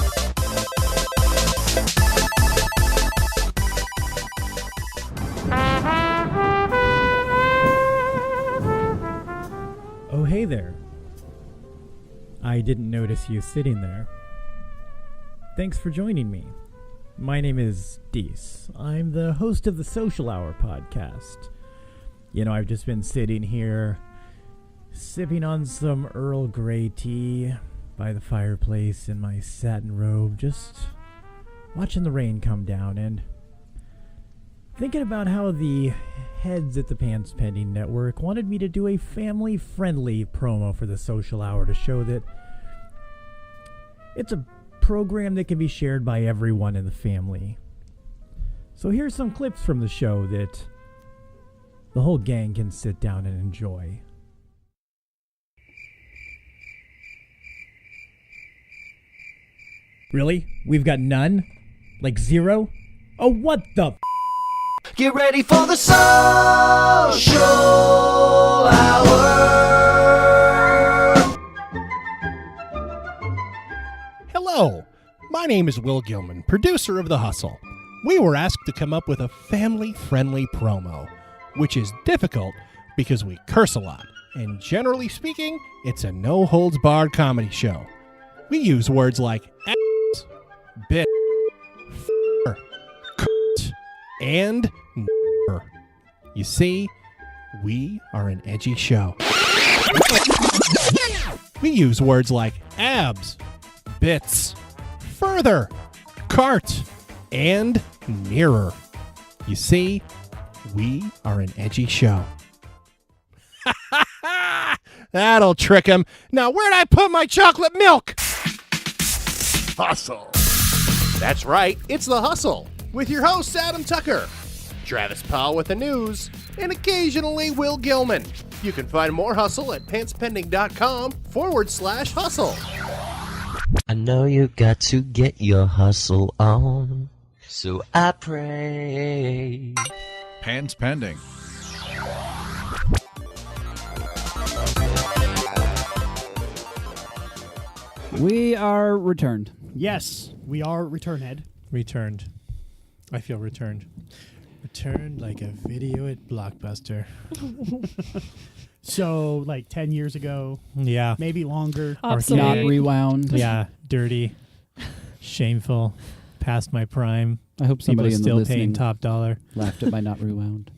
Oh, hey there. I didn't notice you sitting there. Thanks for joining me. My name is Deece. I'm the host of the Social Hour podcast. I've just been sitting here, sipping on some Earl Grey tea by the fireplace in my satin robe, just watching the rain come down and thinking about how the heads at the Pants Pending Network wanted me to do a family-friendly promo for the Social Hour to show that it's a program that can be shared by everyone in the family. So here's some clips from the show that the whole gang can sit down and enjoy. Really? We've got none? Like zero? Oh, what the
Get ready for the social hour.
Hello, my name is Will Gilman, producer of The Hustle. We were asked to come up with a family-friendly promo, which is difficult because we curse a lot. and generally speaking, it's a no-holds-barred comedy show. We use words like ass, bit, f***er, cunt, and n***er. You see, we are an edgy show. We use words like abs, bits, further, cart, and nearer. You see, we are an edgy show. That'll trick him. Now, where'd I put my chocolate milk? Hustle. That's right, it's The Hustle, with your hosts Adam Tucker, Travis Powell with the news, and occasionally Will Gilman. You can find more Hustle at pantspending.com/hustle.
I know you got to get your hustle on, so I pray.
Pants pending.
We are returned.
Yes, we are returned.
Returned. I feel returned. Returned like a video at Blockbuster.
So, like 10 years ago,
Yeah.
maybe longer.
Obsolete.
Not rewound.
Yeah. Dirty. Shameful. Past my prime.
I hope
People
somebody
are
in the
still
listening
paying top dollar.
laughed at my not rewound.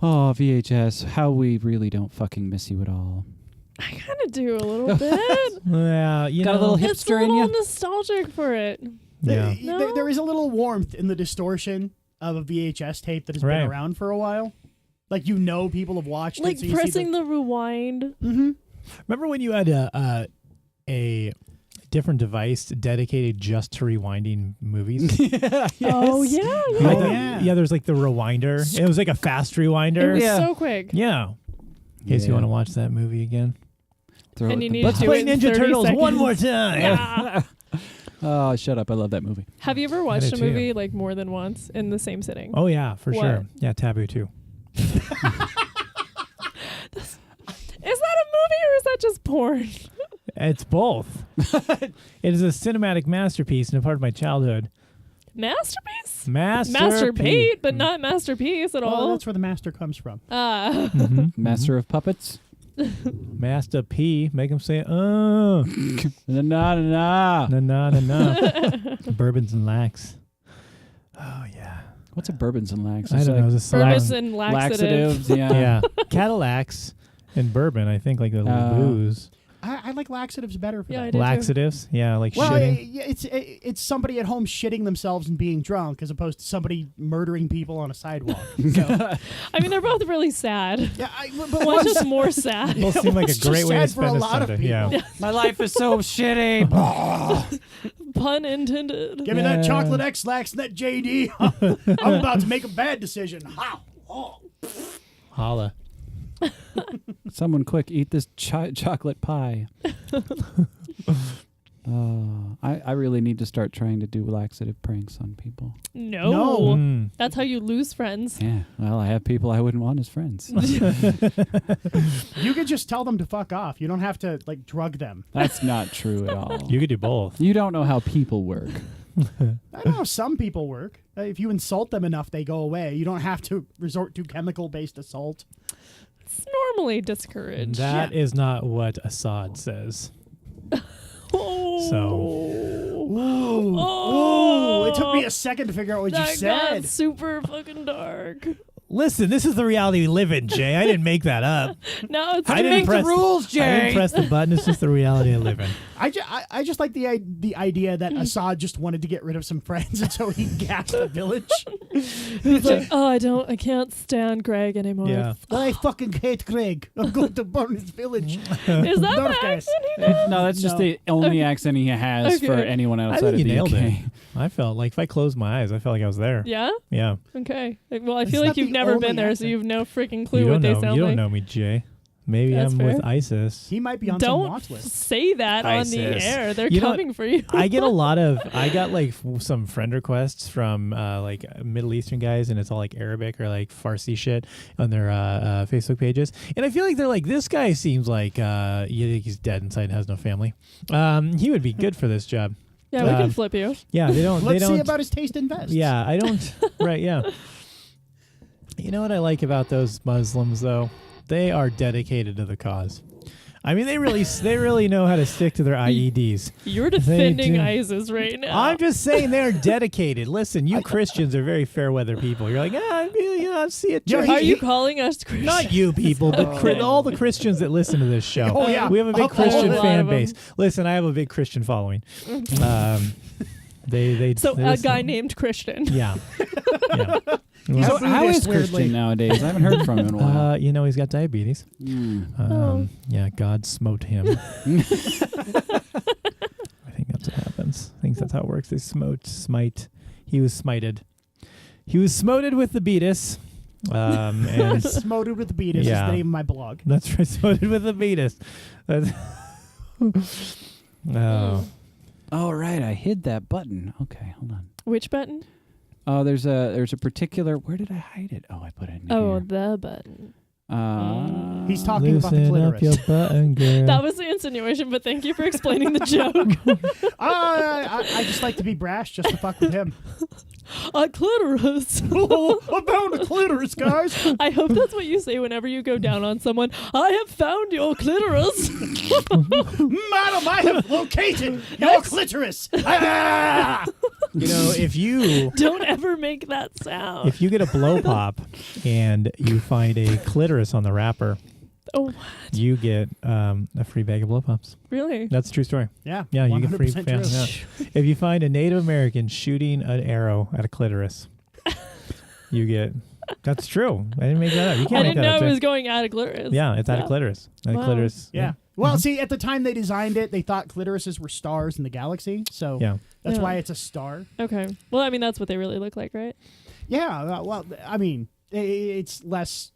Oh, VHS, how we really don't fucking miss you at all.
I kind of do a little bit.
Yeah, you
Got
know.
a little
It's a
hipster in
little
you?
nostalgic for it.
Yeah.
There is a little warmth in the distortion of a VHS tape that has
Right.
been around for a while. Like, people have watched
Like
it. So you
pressing
see
the rewind.
Mm-hmm.
Remember when you had a different device dedicated just to rewinding movies?
Oh, yeah.
Yeah, there's like the rewinder. It was like a fast
It
rewinder.
was
Yeah.
so quick.
Yeah. In case you
Yeah.
want to watch that movie again.
Throw
And
it
you
the
need to
Let's
do
play
it in
Ninja
30
Turtles one
seconds.
more time.
Yeah.
Oh, shut up. I love that movie.
Have you ever watched
did
a
too.
movie like more than once in the same sitting?
Oh, yeah, for
What?
sure. Yeah, Taboo too.
Is that a movie or is that just porn?
It's both. It is a cinematic masterpiece and a part of my childhood.
Masterpiece?
Masterpiece.
Masturbate, but not masterpiece at
Well,
all.
that's where the master comes from.
Master of Puppets.
Master P. Make him say,
Na na na.
na na na na. Bourbons and lax. Oh, yeah.
What's a bourbons and lax?
I
It's
don't
like
know. It was a
Bourbons
select-
and laxatives.
laxatives. Yeah.
Yeah. Cadillacs and bourbon, I think, like the booze.
I like laxatives better for
Yeah, I
that.
did too.
Laxatives? Yeah, like
Well,
shitting.
it's somebody at home shitting themselves and being drunk, as opposed to somebody murdering people on a sidewalk. So,
I mean, they're both really sad.
yeah, but
One's just more sad.
Both seem like a
it's just
great way to
sad for a
spend a
lot of
Sunday. Yeah.
people.
My life is so shitty.
Pun intended.
Give me that chocolate X-Lax and that JD. I'm about to make a bad decision. How? Oh.
Holla.
Someone quick, eat this chocolate pie. I really need to start trying to do laxative pranks on people.
No.
Mm.
That's how you lose friends.
Yeah, well, I have people I wouldn't want as friends.
You could just tell them to fuck off. You don't have to like drug them.
That's not true at all.
You could do both.
You don't know how people work.
I know how some people work. If you insult them enough, they go away. You don't have to resort to chemical-based assault.
It's normally discouraged.
That is not what Assad says.
Oh.
So.
Ooh.
Oh.
Ooh. It took me a second to figure out what you
That got
said.
super fucking dark.
Listen, this is the reality we live in, Jay. I didn't make that up.
No, it's
I didn't press
rules,
I didn't press the button. It's just the reality I live in.
I just like the idea that Assad just wanted to get rid of some friends, and so he gassed the village.
He's like, oh, I can't stand Greg anymore.
Yeah.
I fucking hate Greg. I'm going to burn his village.
Is that
North
the
guys.
accent he does?
No, that's just
No.
the only accent he has
Okay.
for anyone
I
outside
think
of
you
the
nailed
UK.
it. I felt like if I closed my eyes, I felt like I was there.
Yeah?
Yeah.
Okay. Well, I
It's
feel
not
like you've
the
never
only
been there, so
accent.
you have no freaking clue
You
what
don't
they
know.
sound
You
like.
don't know me, Jay. Maybe
That's
I'm
fair.
with ISIS.
He might be on some
Don't
watch list.
say that on the
ISIS.
air. They're
You know,
coming for you.
I got like some friend requests from like Middle Eastern guys, and it's all like Arabic or like Farsi shit on their Facebook pages. And I feel like they're like, this guy seems like he's dead inside and has no family. He would be good for this job.
Yeah, we can flip you.
Yeah, they don't.
Let's
they don't
see about his taste in vests.
Yeah, I don't. Right. Yeah. You know what I like about those Muslims, though? They are dedicated to the cause. I mean, they really know how to stick to their IEDs.
You're defending
do.
ISIS right now.
I'm just saying they're dedicated. Listen, you Christians are very fair weather people. You're like, I see it.
Are you calling us Christians?
Not you people, but all the Christians that listen to this show.
Oh, yeah.
We have a big Christian
lot
fan
of them.
base. Listen, I have a big Christian following. They
So
they
a
listen.
guy named Christian.
Yeah. Yeah.
So how is
weirdly.
Christian nowadays? I haven't heard from him in a while.
He's got diabetes. Yeah, God smote him. I think that's what happens. I think that's how it works. They smite. He was smited. He was smoted with the beatus. And
Smoted with the beatus
Yeah.
is the name of my blog.
that's right, smoted with the beatus. Oh.
Oh, right. I hid that button. Okay, hold on.
Which button?
Oh, there's a particular. Where did I hide it? Oh, I put it in
Oh,
here.
the button.
He's talking about the
Loosen up your
clitoris.
button, girl.
That was the insinuation, but thank you for explaining the joke.
I just like to be brash just to fuck with him.
Clitoris.
I found a clitoris, guys.
I hope that's what you say whenever you go down on someone. I have found your clitoris.
Madam, I have located your clitoris. Ah!
You know, if you
Don't ever make that sound.
if you get a blow pop and you find a clitoris on the wrapper,
Oh,
you get a free bag of blow pops.
really?
That's a true story.
Yeah,
Yeah, you get free.
100%
Yeah,
true.
yeah. If you find a Native American shooting an arrow at a clitoris, you get. That's true. I didn't make that up. You
I
can't make
didn't
that
know
up.
it
Jay.
was going at a clitoris.
Yeah, it's at a clitoris. At a
Wow.
clitoris.
Yeah. Well, see, at the time they designed it, they thought clitorises were stars in the galaxy, so
Yeah.
that's
Yeah.
why it's a star.
Okay. Well, I mean, that's what they really look like, right?
Yeah. Well, I mean, it's less.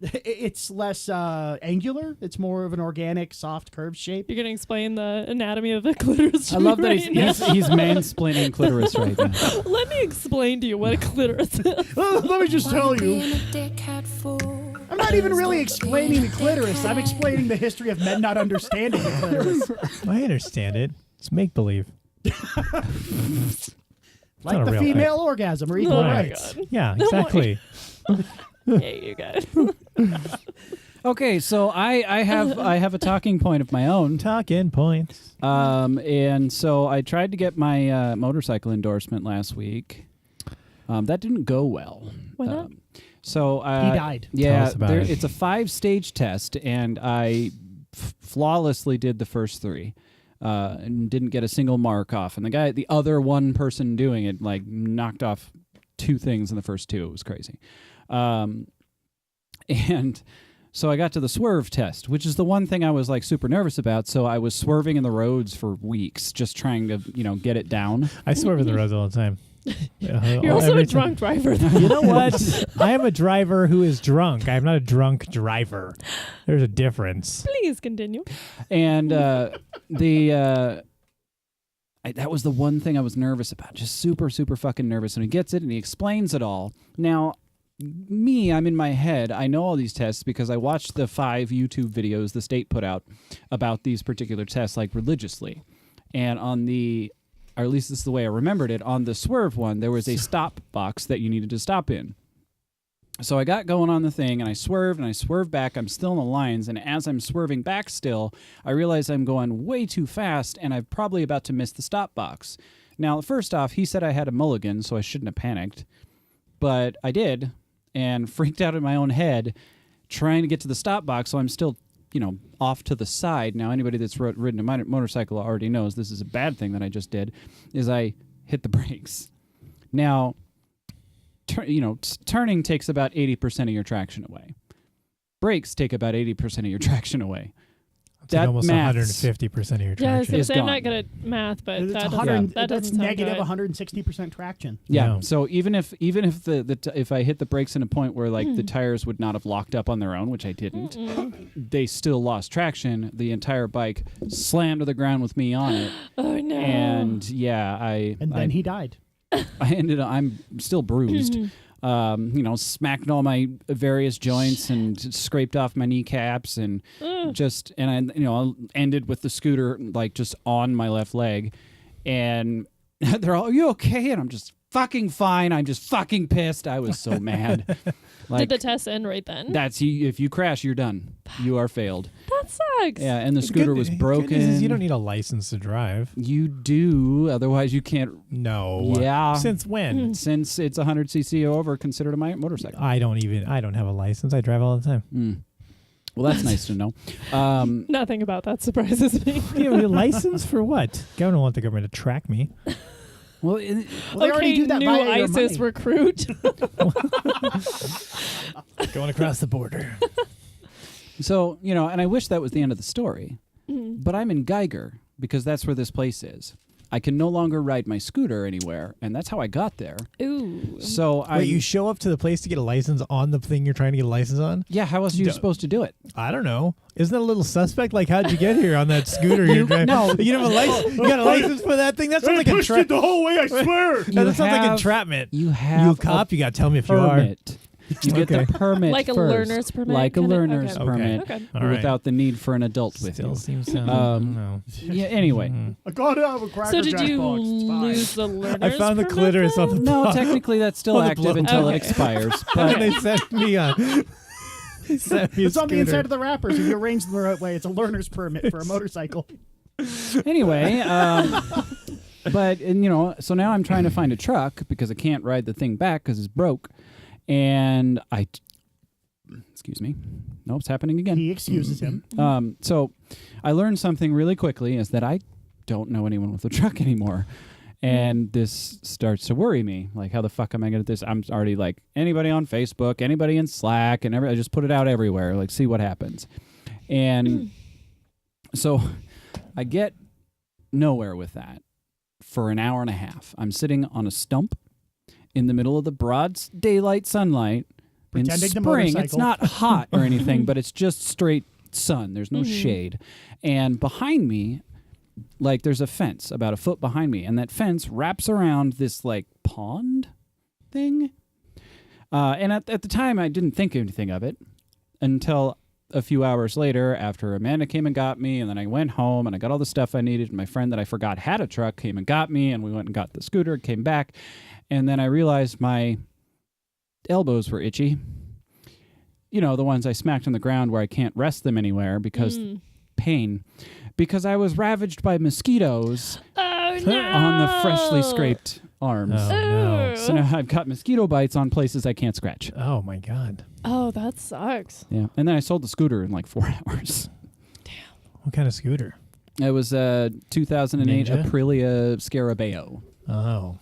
It's less angular. It's more of an organic, soft, curved shape.
You're going to explain the anatomy of the clitoris to
I love
me
that
right now.
he's mansplaining clitoris right now.
Let me explain to you what a clitoris is.
Let me just tell you. I'm not even really explaining the clitoris. I'm explaining the history of men not understanding the clitoris.
I understand it. It's make believe.
Like
not a
the
real
female orgasm or equal
Oh my
rights.
God.
Yeah, exactly.
Hey, you guys.
Okay, so I have a talking point of my own.
Talking points.
And so I tried to get my motorcycle endorsement last week. That didn't go well.
Why not?
So
He died.
Yeah,
Tell us about it.
it's a 5-stage test, and I flawlessly did the first 3. And didn't get a single mark off. And the other one person doing it, like knocked off 2 things in the first 2. It was crazy. And so I got to the swerve test, which is the one thing I was like super nervous about. So I was swerving in the roads for weeks, just trying to, get it down.
I swerve in the roads all the time.
You're also
Every
a
time.
drunk driver.
You know what? I am a driver who is drunk. I'm not a drunk driver. There's a difference.
Please continue.
And that was the one thing I was nervous about. Just super, super fucking nervous. And he gets it and he explains it all. Now, I'm in my head. I know all these tests because I watched the 5 YouTube videos the state put out about these particular tests, like religiously. And or at least this is the way I remembered it, on the swerve one, there was a stop box that you needed to stop in. So I got going on the thing, and I swerved back. I'm still in the lines, and as I'm swerving back still, I realize I'm going way too fast, and I'm probably about to miss the stop box. Now, first off, he said I had a mulligan, so I shouldn't have panicked. But I did, and freaked out in my own head, trying to get to the stop box, so I'm still, off to the side. Now, anybody that's ridden a motorcycle already knows this is a bad thing that I just did, is I hit the brakes. Now, turning takes about 80% of your traction away. Brakes take about 80% of your traction away.
It's like almost
maths
150% of your
Yeah, I was
traction.
gonna
Is
say I'm
gone.
not good at math, but
It's
that
100
doesn't, that
that's
doesn't sound
negative
good.
160% traction.
Yeah.
No.
So even if if I hit the brakes in a point where like the tires would not have locked up on their own, which I didn't, they still lost traction. The entire bike slammed to the ground with me on it,
Oh no.
and yeah,
And then he died.
I'm still bruised. Smacked all my various joints and scraped off my kneecaps and I ended with the scooter like just on my left leg, and they're all, "Are you okay?" And I'm just fucking fine. I'm just fucking pissed. I was so mad.
Did the test end right then?
That's if you crash, you're done. You are failed.
That sucks.
Yeah, and the scooter was broken.
Good news is you don't need a license to drive.
You do, otherwise you can't.
No.
Yeah.
Since when?
Since it's 100cc or over, considered a motorcycle.
I don't have a license. I drive all the time.
Well, that's nice to know.
Nothing about that surprises me.
You have a license for what? I don't want the government to track me.
Well,
they already do that
new
via your
ISIS
money.
recruit.
Going across the border.
So, and I wish that was the end of the story. But I'm in Geiger because that's where this place is. I can no longer ride my scooter anywhere, and that's how I got there.
Ooh.
So
Wait, you show up to the place to get a license on the thing you're trying to get a license on?
Yeah, how else are you supposed to do it?
I don't know. Isn't that a little suspect? Like, how'd you get here on that scooter you're driving?
No.
You don't have a license? You got a license for that thing? That sounds like
pushed it the whole way, I swear.
That sounds like entrapment.
You have
a cop, you got to tell me if
permit.
you are.
You get the permit
Like a
first.
learner's permit?
Like a
Kinda?
learner's
Okay.
permit.
Okay.
All right.
Without the need for an adult with
Still
you.
seems no.
Yeah, anyway.
I gotta have a Cracker
So did
Jack
you
box. It's fine.
lose the learner's
I found the
permit
clitoris on the
then?
No, technically that's still
On the
active
blow.
until it
Okay.
expires.
And
But
they sent me a... They sent me a
It's on the
scooter.
inside of the wrapper, so you arrange them the right way. It's a learner's permit for a motorcycle.
anyway, so now I'm trying to find a truck because I can't ride the thing back because it's broke. And excuse me. No, it's happening again.
He excuses him.
So I learned something really quickly is that I don't know anyone with a truck anymore. And this starts to worry me. Like, how the fuck am I going to do this? I'm already like, anybody on Facebook, anybody in Slack, and I just put it out everywhere. Like, see what happens. And so I get nowhere with that for an hour and a half. I'm sitting on a stump in the middle of the broad daylight sunlight.
Pretending
in
to
spring,
motorcycle.
it's not hot or anything, but it's just straight sun. There's no shade. And behind me, like, there's a fence about a foot behind me, and that fence wraps around this, like, pond thing. And at the time, I didn't think anything of it until a few hours later after Amanda came and got me, and then I went home, and I got all the stuff I needed, and my friend that I forgot had a truck came and got me, and we went and got the scooter, came back, and then I realized my elbows were itchy. You know, the ones I smacked on the ground where I can't rest them anywhere because pain. Because I was ravaged by mosquitoes
Oh, no.
on the freshly scraped arms.
Oh, no.
So now I've got mosquito bites on places I can't scratch.
Oh, my God.
Oh, that sucks.
Yeah. And then I sold the scooter in like 4 hours.
What kind of scooter?
It was a 2008
Ninja?
Aprilia Scarabeo.
Oh.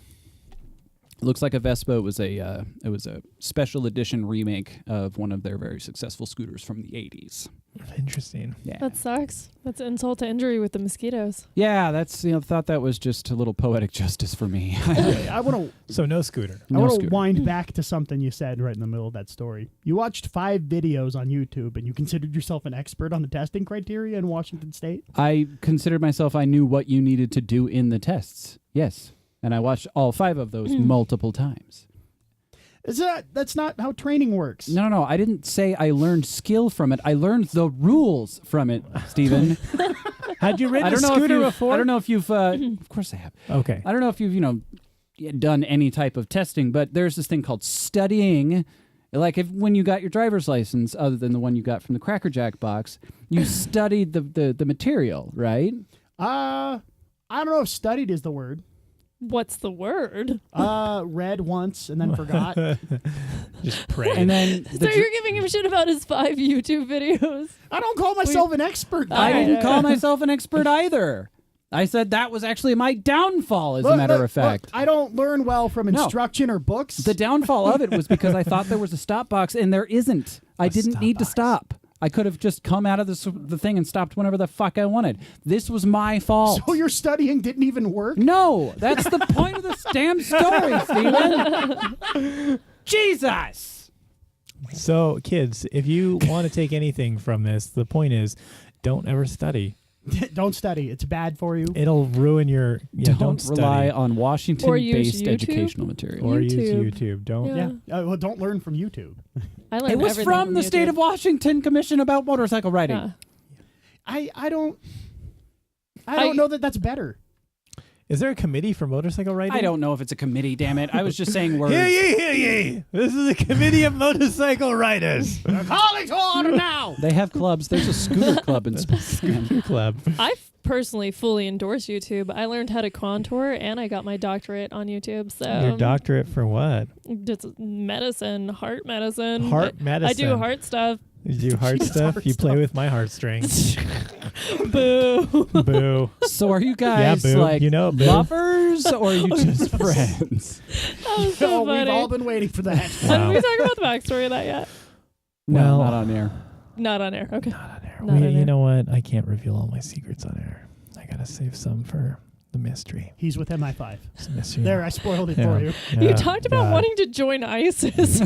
Looks like a Vespa. It was a special edition remake of one of their very successful scooters from the 80s.
Interesting.
Yeah.
That sucks. That's insult to injury with the mosquitoes.
Yeah, that's, thought that was just a little poetic justice for me.
I want
So no scooter.
to wind back to something you said right in the middle of that story. You watched 5 videos on YouTube, and you considered yourself an expert on the testing criteria in Washington State?
I considered myself I knew what you needed to do in the tests. Yes. And I watched all 5 of those multiple times.
That's not how training works.
No. I didn't say I learned skill from it. I learned the rules from it, Stephen.
Had you ridden a scooter before?
I don't know if you've... of course I have.
Okay.
I don't know if you've, done any type of testing, but there's this thing called studying. Like when you got your driver's license, other than the one you got from the Cracker Jack box, you studied the material, right?
I don't know if studied is the word.
What's the word?
Read once and then forgot.
Just pray.
And then
So you're giving him shit about his 5 YouTube videos.
I don't call myself an expert.
I
Alright,
didn't call myself an expert either. I said that was actually my downfall, as a matter of fact.
I don't learn well from instruction or books.
The downfall of it was because I thought there was a stop box, and there isn't. I didn't need to stop. I could have just come out of the thing and stopped whenever the fuck I wanted. This was my fault.
So your studying didn't even work?
No, that's the point of this damn story, Stephen. Jesus.
So, kids, if you want to take anything from this, the point is, don't ever study.
Don't study. It's bad for you.
It'll ruin your... Yeah,
Don't
study.
rely on Washington-based
YouTube.
educational material.
Or use
YouTube.
YouTube. Don't...
Yeah.
Well, don't learn from YouTube.
I learned
It was
everything
from the
YouTube.
State of Washington Commission about motorcycle riding.
Yeah.
I don't know that that's better.
Is there a committee for motorcycle riding?
I don't know if it's a committee, damn it. I was just saying words.
Hear ye, hear ye. This is a committee of motorcycle riders.
They're calling to order now.
They have clubs. There's a scooter club in Spokane.
Club.
I personally fully endorse YouTube. I learned how to contour, and I got my doctorate on YouTube. So
Your doctorate for what?
Just medicine, heart medicine.
Heart medicine.
I do heart stuff.
You do heart stuff? You play with my heartstrings.
Boo.
Boo.
So are you guys
boo.
like
You know it, boo.
lovers or are you just friends?
That was so
Oh, we've
funny.
all been waiting for that.
Did we talk about the backstory of that yet?
No,
Well-
not on air.
Not on air. Okay.
Not on air.
Not on
You
air.
know what? I can't reveal all my secrets on air. I gotta save some for the mystery.
He's with MI5.
It's a mystery.
There, I spoiled it
Yeah.
for you.
You
Yeah,
talked about
God.
wanting to join ISIS.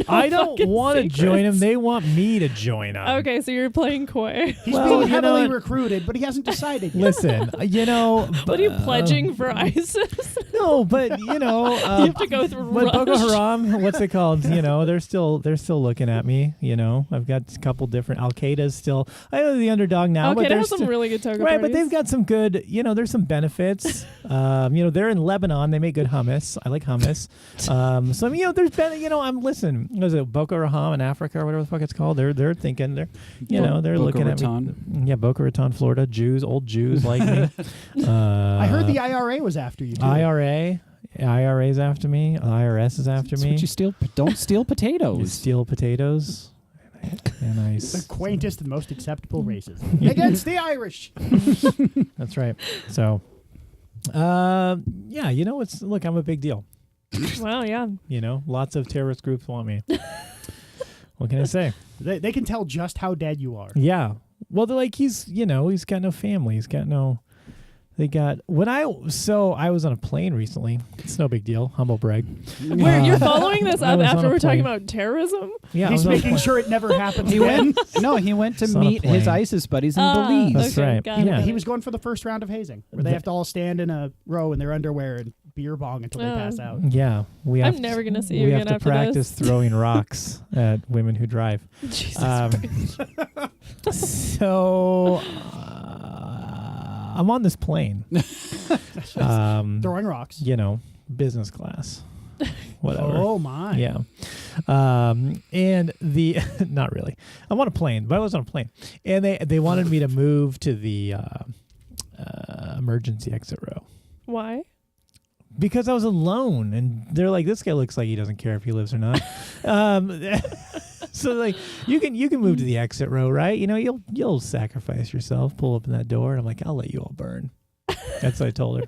I don't want to join them. They want me to join them.
Okay, so you're playing coy.
He's
Well,
being
you know
heavily
what?
recruited, but he hasn't decided yet.
Listen,
What are you pledging for ISIS?
No, but
you have to go through
But Boko
Rush.
Haram, what's it called? They're still looking at me. I've got a couple different Al Qaeda's still. I know the underdog now, but
Okay,
they're
has some really good toga
right. But
parties.
they've got some good. There's some benefits. They're in Lebanon. They make good hummus. I like hummus. So I mean, there's been. Listen. Was it Boko Haram in Africa or whatever the fuck it's called? They're thinking. They're they're
Boca
looking
Raton.
at me. Yeah, Boca Raton, Florida. Old Jews like me.
I heard the IRA was after you, too.
IRA's after me. IRS is after
That's
me.
what you steal. Don't steal
You
potatoes.
steal potatoes. And I
The quaintest and most acceptable races. Against the Irish.
That's right. So, yeah, look, I'm a big deal.
Wow, yeah.
Lots of terrorist groups want me. What can I say?
They can tell just how dead you are.
Yeah. Well, they're like, he's got no family. He's got no. They got I was on a plane recently. It's no big deal. Humble brag.
Where you're following this
I
up
was
after
on a
we're talking
plane.
about terrorism?
Yeah, I
He's
was on a
making
plane.
sure it never happens
He
again.
went. He went to
It's on a
meet his
plane.
ISIS buddies in
Ah,
Belize.
That's
okay,
right.
got it,
Yeah.
got
He
it.
was going for the first round of hazing, where they have to all stand in a row in their underwear and beer bong until they pass out.
Yeah, we have.
I'm never gonna see you
we
again
have to
after
practice
this.
throwing rocks at women who drive.
Jesus
Um,
Christ.
So I'm on this plane.
Throwing rocks.
Business class. Whatever.
Oh, my.
Yeah. And the not really. I'm on a plane, but I was on a plane. And they wanted me to move to the emergency exit row.
Why?
Because I was alone, and they're like, "This guy looks like he doesn't care if he lives or not." So like, you can move to the exit row, right? You'll sacrifice yourself, pull up in that door, and I'm like, "I'll let you all burn." That's what I told her.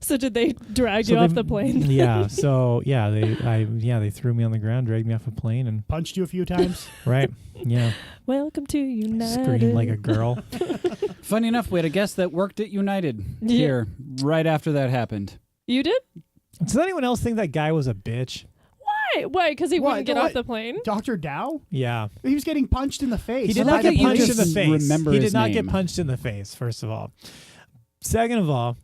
So did they drag
So
you
they-
off the plane?
Yeah. So yeah, they threw me on the ground, dragged me off a plane, and
Punched you a few times.
right, yeah,
Welcome to United.
screamed like a girl.
Funny enough, we had a guest that worked at United
Yeah.
here right after that happened.
You did?
Does anyone else think that guy was a bitch?
Why? Why? Because he
What?
wouldn't get
What?
off the plane?
Dr. Dow?
Yeah.
He was getting punched in the face.
He did
by
not
the
get punched
police.
in the
just
face.
remember
He
his
did not get
name.
punched in the face, first of all. Second of all,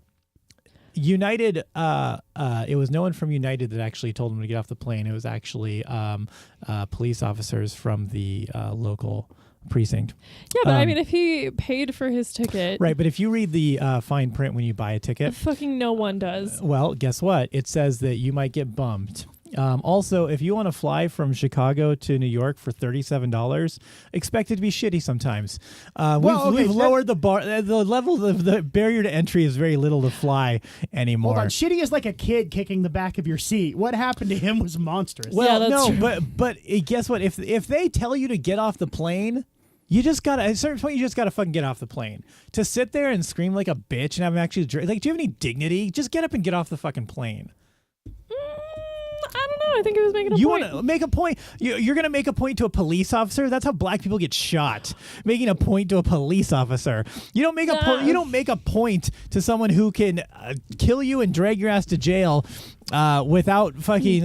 United, it was no one from United that actually told him to get off the plane. It was actually police officers from the local precinct.
Yeah, but I
Um,
mean, if he paid for his ticket,
Right, but if you read the fine print when you buy a ticket,
fucking no one does.
well, guess what? It says that you might get bumped. Also, if you want to fly from Chicago to New York for $37, expect it to be shitty sometimes. We've lowered the bar. The level of the barrier to entry is very little to fly anymore.
Hold on. Shitty is like a kid kicking the back of your seat. What happened to him was monstrous.
Well,
that's
no,
true.
but guess what? If they tell you to get off the plane, you just gotta at a certain point you just gotta fucking get off the plane. To sit there and scream like a bitch and have him actually like, do you have any dignity? Just get up and get off the fucking plane.
I don't know. I think he was making a
You
point.
want to make a point? You're going to make a point to a police officer? That's how black people get shot. Making a point to a police officer. You don't make a point. You don't make a point to someone who can kill you and drag your ass to jail without fucking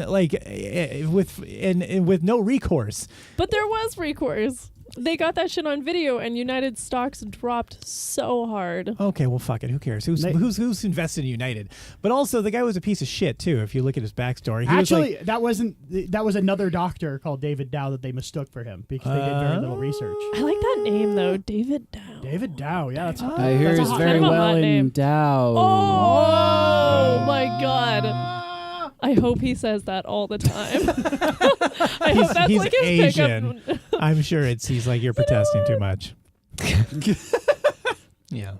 with no recourse.
But there was recourse. They got that shit on video, and United stocks dropped so hard.
Okay, well, fuck it. Who cares? Who's invested in United? But also, the guy was a piece of shit too. If you look at his backstory,
Actually, that was another doctor called David Dow that they mistook for him because they did very little research.
I like that name though, David Dow.
David Dow, yeah, that's.
I hear
that's
he's
a
very
kind of a
well
hot name.
endowed.
Oh my god. I hope he says that all the time. I hope that's
he's
like his
Asian.
pickup.
I'm sure he's like, you're protesting too much. Yeah.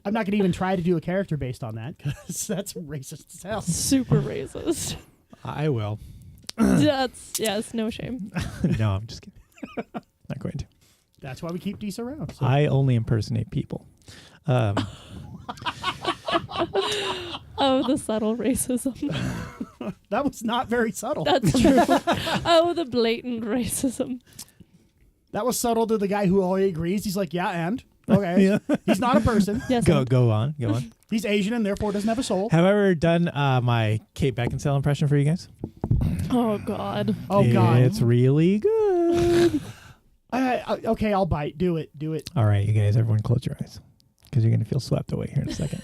I'm not going to even try to do a character based on that because that's racist as hell.
Super racist.
I will.
Yes, no shame.
No, I'm just kidding. Not going to.
That's why we keep Deece around. So.
I only impersonate people.
Oh, the subtle racism.
That was not very subtle.
That's true. Oh, the blatant racism.
That was subtle to the guy who already agrees. He's like, yeah, and okay,
Yeah.
He's not a person.
Yes.
Go on.
He's Asian and therefore doesn't have a soul.
Have I ever done my Kate Beckinsale impression for you guys?
Oh God.
Oh God.
It's really good.
Okay, I'll bite. Do it.
All right, you guys, everyone close your eyes because you're going to feel swept away here in a second.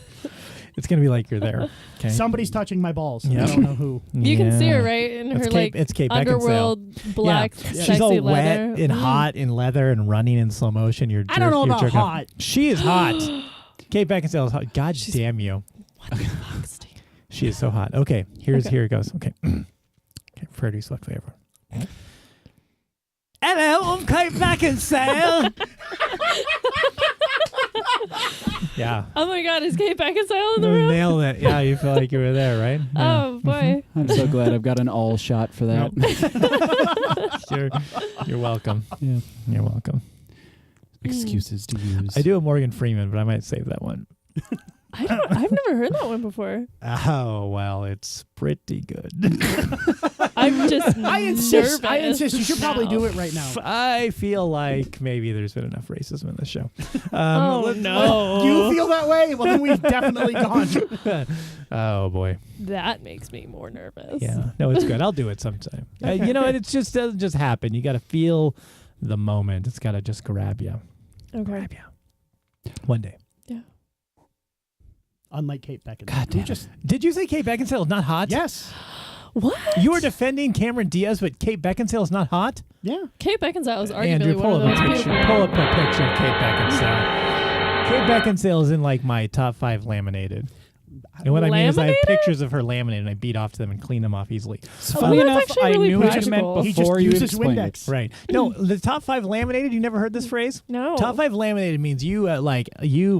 It's going to be like you're there. Okay.
Somebody's touching my balls.
Yeah.
I don't know who.
You can see her, right? In her
it's Kate
underworld black sexy
She's all
leather.
wet and hot in leather and running in slow motion.
I don't know about
jerking
hot.
off. She is hot. Kate Beckinsale is hot. God damn you.
What the fuck, Steve?
She is so hot. Okay, here it goes. Okay. Okay, pretty swiftly, everyone. Hello, I'm Kate Beckinsale. Yeah.
Oh my God, is Kate Beckinsale in the
You
room?
nailed it. Yeah, you feel like you were there, right? Yeah.
Oh boy.
I'm so glad I've got an all shot for that.
You're welcome.
Yeah.
You're welcome.
Excuses to use.
I do a Morgan Freeman, but I might save that one.
I've never heard that one before.
Oh, well, it's pretty good.
I'm just
I insist. You should probably do it right now.
I feel like maybe there's been enough racism in this show.
Oh no.
You feel that way? Well, then we've definitely gone.
Oh, boy.
That makes me more nervous.
Yeah. No, it's good. I'll do it sometime. You know, it just doesn't just happen. You got to feel the moment. It's got to just grab you.
Okay.
Grab you. One day.
Yeah.
Unlike Kate Beckinsale.
God damn it. Did you say Kate Beckinsale is not hot?
Yes.
What?
You were defending Cameron Diaz, but Kate Beckinsale is not hot?
Yeah.
Kate Beckinsale is arguably
Andrew,
one
pull
of
up
those
a picture.
people.
Pull up a picture of Kate Beckinsale. Kate Beckinsale is in like my top 5 laminated. And what I mean is I have
Laminated?
pictures of her laminated and I beat off to them and clean them off easily.
Funny
that's
enough,
actually
I
really
knew what you meant
practical.
He just
before you
uses
explained it.
Windex.
Right. No, the top 5 laminated, you never heard this phrase?
No.
Top 5 laminated means you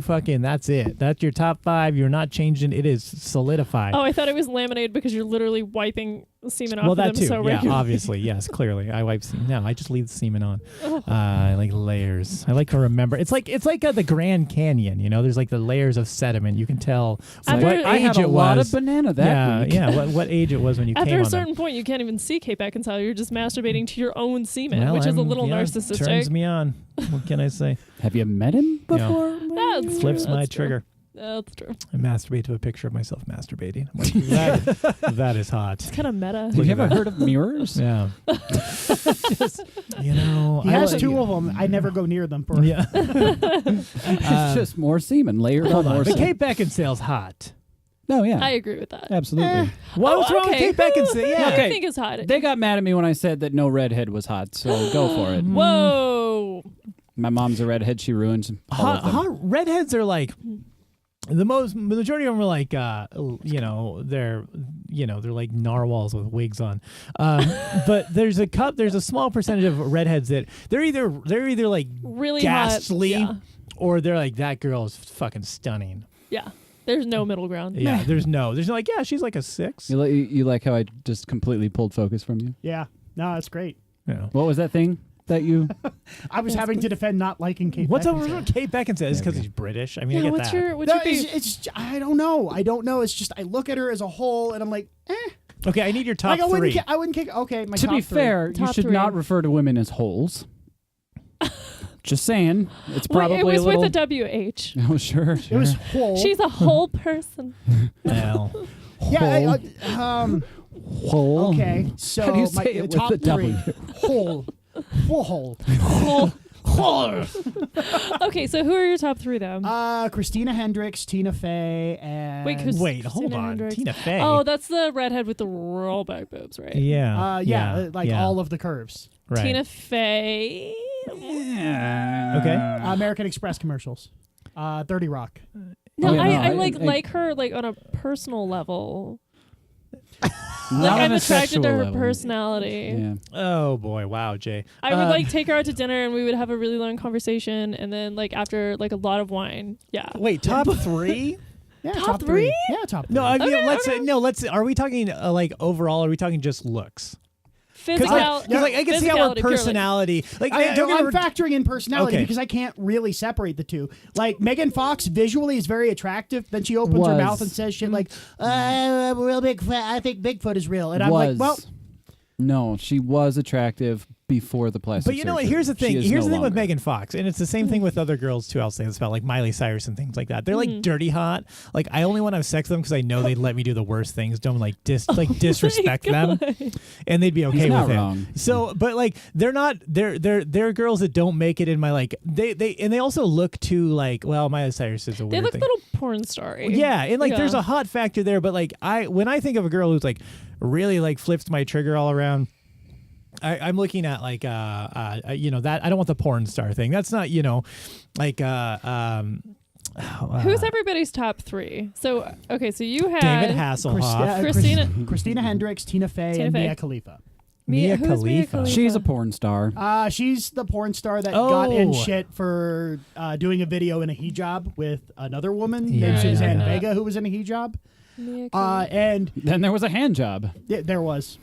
fucking, that's it. That's your top 5. You're not changing. It is solidified.
Oh, I thought it was laminated because you're literally wiping semen off
Well,
of
that
them
too.
so
Yeah,
regularly.
obviously. Yes, clearly. I wipe semen. No, I just leave the semen on. I like layers. I like to remember. It's like the Grand Canyon, you know? There's like the layers of sediment. You can tell
After-
what
I
age
had a
it
lot
was.
of banana that week.
Yeah, what age it was when you
After
came
a
on them.
certain point, you can't even see Kate Beckinsale. You're just masturbating to your own semen,
Well,
which is a
I'm-
little
yeah,
narcissistic.
Turns me on. What can I say?
Have you met him before?
That's
Flips
true,
my
that's true.
trigger.
That's true.
I masturbate to a picture of myself masturbating. I'm like, that is hot.
It's kind of meta.
Have you ever heard of mirrors?
Yeah. You know,
He
I
has
like-
2 of them. I never go near them. For
Yeah.
It's just more semen layered on
Hold
more
on. But
semen.
Kate Beckinsale's hot.
No, yeah.
I agree with that.
Absolutely.
What's wrong with
okay.
Kate Beckinsale?
Who
Yeah.
do
Okay.
you think is hot?
They got mad at me when I said that no redhead was hot, so go for it.
Whoa.
My mom's a redhead. She ruins all of them.
Hot redheads are like the majority of them are like they're like narwhals with wigs on. But there's a small percentage of redheads that they're either like
Really
ghastly
hot.
or they're like that girl is fucking stunning.
Yeah. There's no middle ground.
Yeah, there's no like yeah, she's like a 6.
You like how I just completely pulled focus from you?
Yeah. No, that's great.
Yeah.
What was that thing that you...
I was having to defend not liking Kate
What's up
Beckinsale.
with Kate Beckinsale? Is because he's British. I mean,
Yeah,
I get
what's
that.
your
No,
beef?
it's I don't know. It's just I look at her as a whole and I'm like,
Okay, I need your top
like I
3.
I wouldn't kick. Okay, my
To
top
be
3.
fair, you
Top
should
3.
not refer to women as holes. Just saying. It's
Well,
probably
it was
a little...
with a WH.
Oh, sure.
It was whole.
She's a whole person.
Well,
yeah.
Hole.
Okay, so
How do you
my
say it with
top
the
3
W?
whole.
Whole. Okay, so who are your top three though?
Christina Hendricks, Tina Fey, and
Wait, hold
Christina
on.
Hendricks.
Tina Fey.
Oh, that's the redhead with the roll back boobs, right?
Yeah.
like all of the curves.
Right.
Tina Fey.
Okay.
American Express commercials. 30 Rock.
No,
Oh, yeah,
I
no,
like her like on a personal level.
Not
Like
on
I'm
a
attracted to
sexual
her
level.
personality.
Yeah.
Oh boy, wow, Jay.
I would like take her out to dinner and we would have a really long conversation and then like after like a lot of wine. Yeah.
Wait, top 3?
Yeah,
Top three?
Yeah, top 3.
No, I mean,
Okay,
let's. Are we talking like overall? Or are we talking just looks?
Because
like I can see how her
physicality, purely.
personality. Like
I'm
don't get me
factoring in personality
Okay.
because I can't really separate the two. Like Megan Fox visually is very attractive. Then she opens her mouth and says shit like, "I'm a real big fan. I think Bigfoot is real." And I'm like, "Well,
no, she was attractive before the plastic
But you know what?
surgery.
Here's the
She
thing.
is
Here's
no
the thing with
longer.
Megan Fox, and it's the same thing with other girls too. I'll say this about like Miley Cyrus and things like that. They're like dirty hot. Like I only want to have sex with them because I know they'd let me do the worst things. Don't like disrespect them, and they'd be okay
He's not
with
wrong.
it. So, but like they're not. They're girls that don't make it in my like. They also look too like. Well, Miley Cyrus is a weird
They look
thing.
a little porn star.
Yeah, and like there's a hot factor there, but like when I think of a girl who's like really like flips my trigger all around. I'm looking at like you know that I don't want the porn star thing. That's not like
Who's everybody's top 3? So okay, so you had
David Hasselhoff,
Christina Hendricks, Tina Fey, and
Fey.
Mia Khalifa.
Mia
who's Mia
Khalifa.
Khalifa?
She's a porn star.
She's the porn star that got in
Oh.
shit for doing a video in a hijab with another woman
Yeah,
named Suzanne
yeah.
Vega who was in a hijab.
Mia Khalifa.
And
Then there was a hand job.
yeah, there was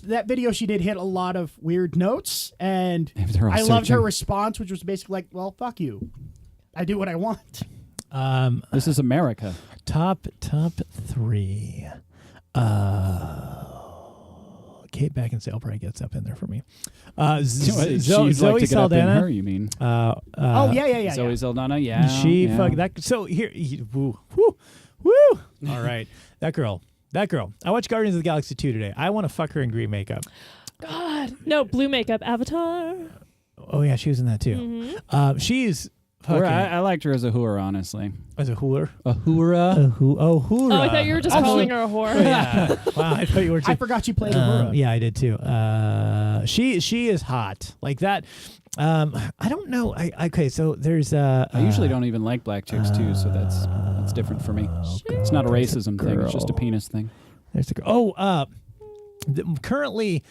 that video she did hit a lot of weird notes, and
They're all
I loved her
searching.
response, which was basically like, "Well, fuck you, I do what I want."
This is America.
top 3. Kate Beckinsale probably gets up in there for me. Zoe
She'd like to get up in
Saldana.
her, you mean?
Oh yeah.
Zoe Saldana, yeah.
She
yeah.
fuck that. So here, woo. All right, that girl. I watched Guardians of the Galaxy 2 today. I want to fuck her in green makeup.
God, no blue makeup. Avatar.
Oh yeah, she was in that too. She's fucking
I liked her as a hooer, honestly.
as a hooer.
A hoorah?
Hoorah.
Oh, I thought you were just calling her a whore.
Yeah. Wow, I thought you were too.
I forgot you played Uhura.
Yeah, I did too. She is hot like that. I don't know. Okay, so there's
I usually don't even like black chicks too, so that's different for me. It's not a racism thing; it's just a penis thing.
There's the girl. Oh, currently,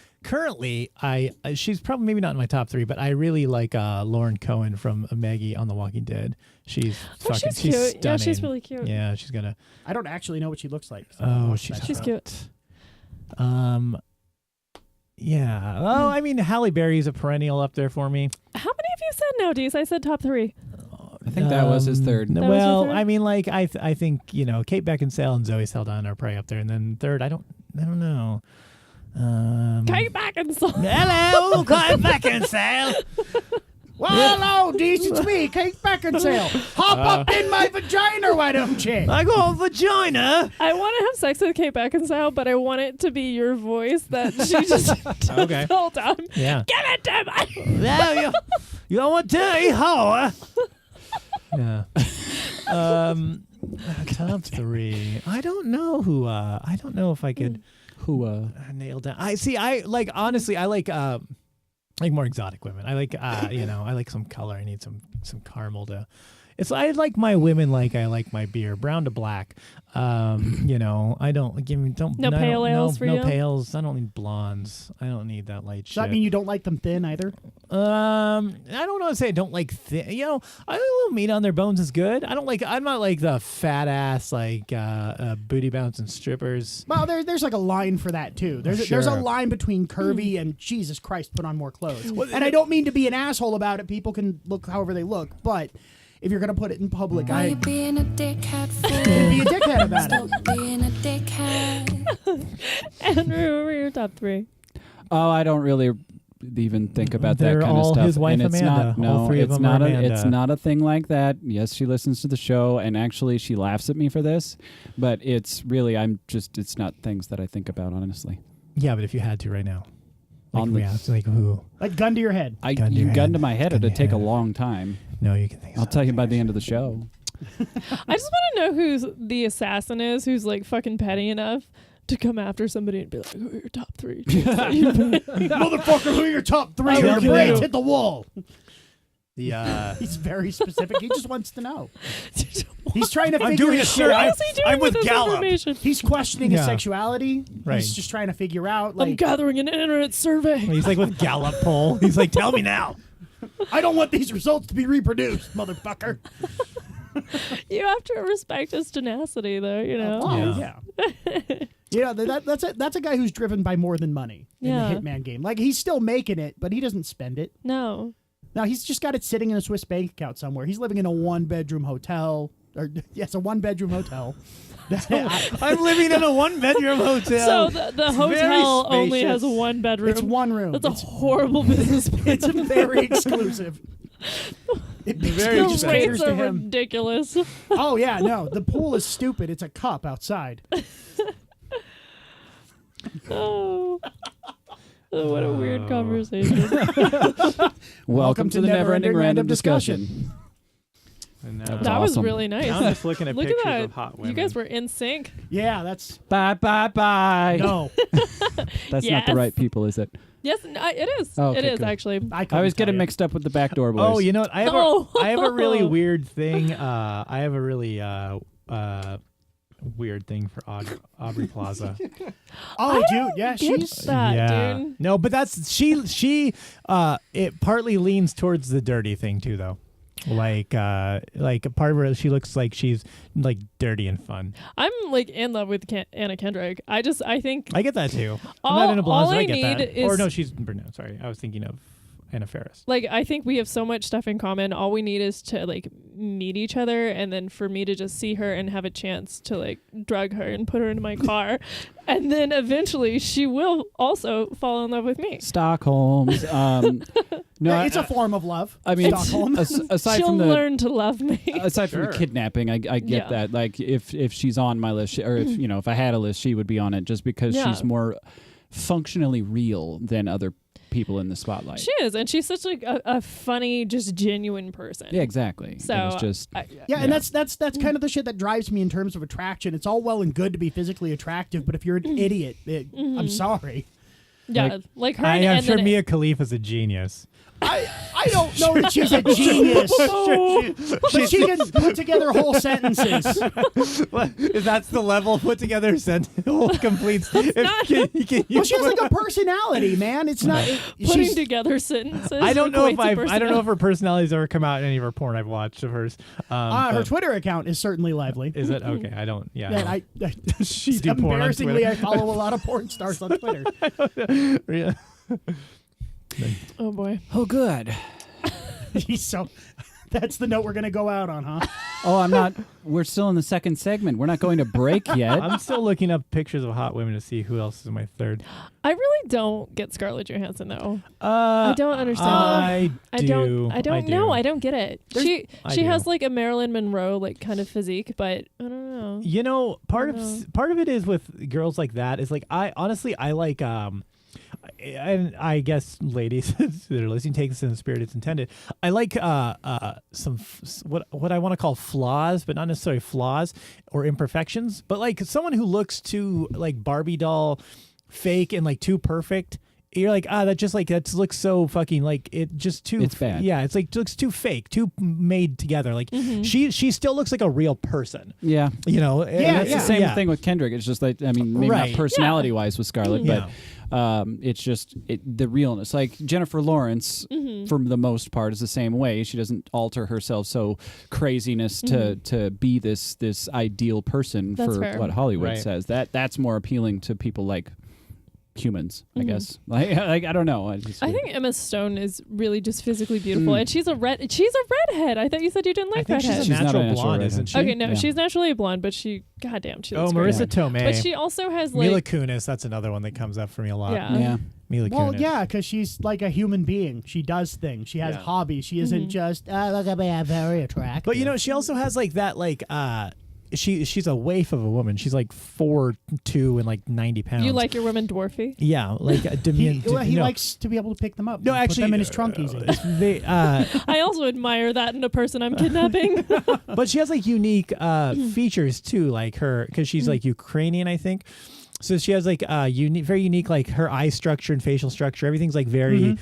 she's probably maybe not in my top 3, but I really like Lauren Cohen from Maggie on The Walking Dead. She's fucking.
She's cute.
Stunning.
Yeah, she's really cute.
Yeah, she's gonna.
I don't actually know what she looks like. so
Oh,
I'll
she's
check
She's
it out.
cute.
Yeah. Oh, I mean, Halle Berry's a perennial up there for me.
How many of you said no, Deece? I said top 3.
I think that was his third.
No,
That was your
well,
third?
I mean, like I think Kate Beckinsale and Zoe Saldana are probably up there, and then third, I don't know.
Kate Beckinsale.
Hello, Kate Beckinsale.
Well, hello, Deece, it's me, Kate Beckinsale. Hop up in my vagina, why don't you?
I got a vagina.
I want to have sex with Kate Beckinsale, but I want it to be your voice that she just does
Okay.
the whole time.
Yeah.
Give it to me.
Yeah, you want dirty hoe? Yeah. Top 3. I don't know who. I don't know if I could nail down. I like honestly. I like more exotic women. I like I like some color. I need some caramel to. I like my women like I like my beer, brown to black. I don't give me don't
No
I don't-
pale ales for
no
you?
pales. I don't need blondes. I don't need that light
Does
shit.
that mean you don't like them thin either?
I don't know to say I don't like thin. I think a little meat on their bones is good. I'm not like the fat ass like booty bouncing strippers.
Well, there's like a line for that too. There's a
Sure.
line between curvy and Jesus Christ, put on more clothes. And I don't mean to be an asshole about it. People can look however they look, but if you're gonna put it in public,
Why
I
you being a dickhead fool?
be a dickhead about
Stop
it.
being a dickhead.
Andrew, who are your top 3?
Oh, I don't really even think about
They're
that kind of
all
stuff.
his wife
and it's
Amanda.
not
All three of
it's
them are
not
Amanda.
it's not a thing like that. Yes, she listens to the show and actually she laughs at me for this, but it's really it's not things that I think about honestly.
Yeah, but if you had to right now, It's like who?
Like gun to your head.
Gun to your
Gun
head.
to my head.
Gun to
It'd
your
take a
head.
long time.
No, you can think.
I'll tell you by the end of the show.
I just want to know who the assassin is, who's like fucking petty enough to come after somebody and be like, "Who are your top 3?"
Motherfucker, who are your top 3? Your
kill
brains
you.
hit the wall.
He's
very specific. He just wants to know. He's trying to figure
I'm doing
his
a
shit
search.
out.
What is he doing
I'm with
this
Gallup.
information?
He's questioning his
Yeah.
sexuality.
Right.
He's just trying to figure out,
I'm
like,
gathering an internet survey.
He's like with Gallup poll. He's like, tell me now.
I don't want these results to be reproduced, motherfucker.
You have to respect his tenacity, though. You know.
Oh, yeah. Yeah, that's a guy who's driven by more than money in
Yeah.
the Hitman game. Like, he's still making it, but he doesn't spend it.
No.
Now, he's just got it sitting in a Swiss bank account somewhere. He's living in a one-bedroom hotel. Yes, a one-bedroom hotel.
I'm living in a 1-bedroom hotel.
So the hotel only has one bedroom.
It's one room.
That's a horrible business plan.
It's very exclusive.
Very
The
just
rates
caters to
are
him.
ridiculous.
Oh, yeah, no. The pool is stupid. It's a cup outside.
Oh, what a weird conversation.
Welcome to the never-ending random discussion.
And now,
That
That was
awesome.
really nice.
now I'm just looking at
Look at
pictures
that.
of hot women.
You guys were in sync.
Yeah, that's...
Bye, bye, bye.
No.
That's not the
Yes.
right people, is it?
Yes, it is.
Oh, okay,
it is
good.
actually.
I always get it mixed up with the backdoor boys.
Oh, you know what? I have,
Oh.
I have a really weird thing. I have a really weird thing for Aubrey Plaza.
Oh, dude, yeah,
Get
she's...
that, dude.
No, but that's she it partly leans towards the dirty thing too, though. Like a part of her, she looks like she's like dirty and fun.
I'm like in love with Anna Kendrick. I think
I get that too. I'm
All-
not into blondes,
all
but I
I
get
need
that.
is-
Or no, she's brunette. Sorry, I was thinking of Anna Faris.
like I think we have so much stuff in common. All we need is to like meet each other, and then for me to just see her and have a chance to like drug her and put her into my car, and then eventually she will also fall in love with me.
Stockholm's. No,
it's a form of love.
I mean,
Stockholm.
aside
She'll
from the
learn to love me.
aside from
Sure.
the kidnapping, I get
Yeah.
that. Like if she's on my list, or if I had a list, she would be on it just because
Yeah.
she's more functionally real than other people in the spotlight.
She is, and she's such like a funny, just genuine person.
Yeah, exactly.
So
It was just
Yeah, and that's kind of the shit that drives me in terms of attraction. It's all well and good to be physically attractive, but if you're an idiot, I'm sorry.
yeah, like her.
I
and,
am
and
sure
then
Mia Khalifa's a genius.
I don't know that she's a genius, but she can put together whole sentences.
That's the level put together sentence completes.
not-
Well, she has like a personality, man. It's not.
putting
She's,
together sentences.
I don't know if
equates to
I don't know if her personality's ever come out in any of her porn I've watched of hers.
her
But-
Twitter account is certainly lively.
is it okay? I don't. Yeah.
Yeah, I
she do porn on
embarrassingly, I
Twitter.
follow a lot of porn stars on Twitter.
Yeah.
Oh boy.
oh good.
So that's the note we're gonna go out on, huh?
Oh, I'm not. We're still in the second segment. We're not going to break yet.
I'm still looking up pictures of hot women to see who else is my third.
I really don't get Scarlett Johansson though. I don't understand.
I do.
I don't
do.
know. I don't get it. She
I
has
do.
like a Marilyn Monroe like kind of physique, but I don't know.
You know, part
I don't
of it is with girls like that is like I like and I guess ladies that are listening, take this in the spirit it's intended. I like some what I want to call flaws, but not necessarily flaws or imperfections, but like someone who looks too like Barbie doll fake and like too perfect. You're like, that looks so fucking like it just too.
It's bad.
Yeah, it's like looks too fake, too made together. Like she still looks like a real person.
Yeah.
You know,
And that's the same
yeah.
thing with Kendrick. It's just like, I mean, maybe
Right.
not personality wise with Scarlett,
Yeah.
but it's just the realness. Like Jennifer Lawrence, for the most part, is the same way. She doesn't alter herself so craziness to be this ideal person
That's
for
fair.
what Hollywood
Right.
says. That's more appealing to people like humans, I guess. Like I don't know.
I think Emma Stone is really just physically beautiful, and she's a redhead. I thought you said you didn't
I
like
think
redheads.
she's a
She's not a
natural
natural
blonde,
redhead.
isn't she?
Okay, no,
Yeah.
she's naturally a blonde, but goddamn, she
Oh,
looks great.
Marissa Tomei.
But she also has like
Mila Kunis, that's another one that comes up for me a lot.
Yeah.
yeah.
Mila
Well,
Kunis.
yeah, because she's like a human being. She does things. She has hobbies. She isn't just look at me, I'm very attractive.
But you know, she also has like that she's a waif of a woman. She's like 4'2" and like 90 pounds.
You like your women dwarfy?
Yeah, like
he likes to be able to pick them up.
No, actually,
put them in his trunk easy.
I also admire that in a person I'm kidnapping.
But she has like unique features too, like her, because she's like Ukrainian, I think. So she has like very unique, like her eye structure and facial structure. Everything's like very